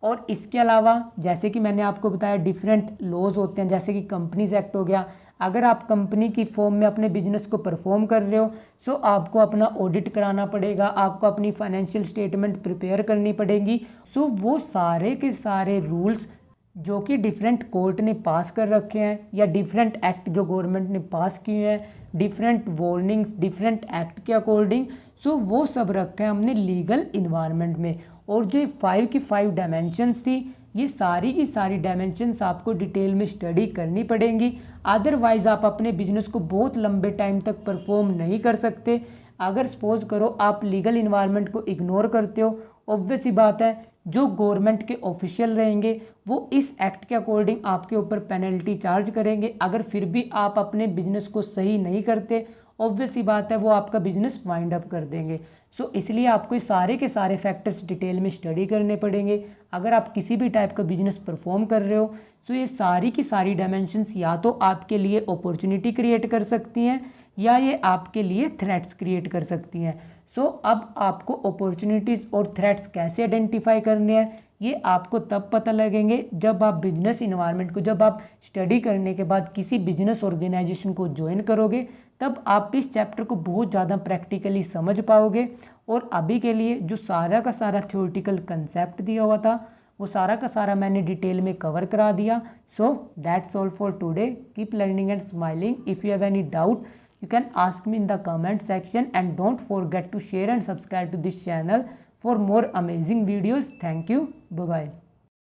[SPEAKER 1] और इसके अलावा जैसे कि मैंने आपको बताया डिफरेंट लॉज होते हैं, जैसे कि कंपनीज एक्ट हो गया। अगर आप कंपनी की फॉर्म में अपने बिजनेस को परफॉर्म कर रहे हो, सो आपको अपना ऑडिट कराना पड़ेगा, आपको अपनी फाइनेंशियल स्टेटमेंट प्रिपेयर करनी पड़ेगी। सो वो सारे के सारे रूल्स जो कि डिफरेंट कोर्ट ने पास कर रखे हैं या डिफरेंट एक्ट जो गवर्नमेंट ने पास किए हैं, डिफरेंट वार्निंग्स डिफरेंट एक्ट के अकॉर्डिंग, सो वो सब रखे हैं हमने लीगल इन्वायरमेंट में। और जो 5 की 5 डायमेंशंस थी, ये सारी की सारी डायमेंशंस आपको डिटेल में स्टडी करनी पड़ेंगी, अदरवाइज़ आप अपने बिजनेस को बहुत लंबे टाइम तक परफॉर्म नहीं कर सकते। अगर सपोज करो आप लीगल इन्वायरमेंट को इग्नोर करते हो, ऑब्वियस ही बात है जो गवर्नमेंट के ऑफिशियल रहेंगे वो इस एक्ट के अकॉर्डिंग आपके ऊपर पेनल्टी चार्ज करेंगे। अगर फिर भी आप अपने बिजनेस को सही नहीं करते, ऑब्वियस ही बात है वो आपका बिजनेस वाइंड अप कर देंगे। सो इसलिए आपको ये सारे के सारे फैक्टर्स डिटेल में स्टडी करने पड़ेंगे अगर आप किसी भी टाइप का बिजनेस परफॉर्म कर रहे हो। सो ये सारी की सारी डायमेंशंस या तो आपके लिए अपॉर्चुनिटी क्रिएट कर सकती हैं या ये आपके लिए थ्रेट्स क्रिएट कर सकती हैं। सो अब आपको अपॉर्चुनिटीज़ और थ्रेट्स कैसे आइडेंटिफाई करने हैं ये आपको तब पता लगेंगे जब आप बिजनेस इन्वायरमेंट को, जब आप स्टडी करने के बाद किसी बिजनेस ऑर्गेनाइजेशन को ज्वाइन करोगे, तब आप इस चैप्टर को बहुत ज़्यादा प्रैक्टिकली समझ पाओगे। और अभी के लिए जो सारा का सारा थ्योरेटिकल कंसेप्ट दिया हुआ था वो सारा का सारा मैंने डिटेल में कवर करा दिया। So that's all for today, keep learning and smiling. If you have any doubt you can ask me in the comment section, and don't forget to share and subscribe to this channel for more amazing videos. Thank you. Bye bye.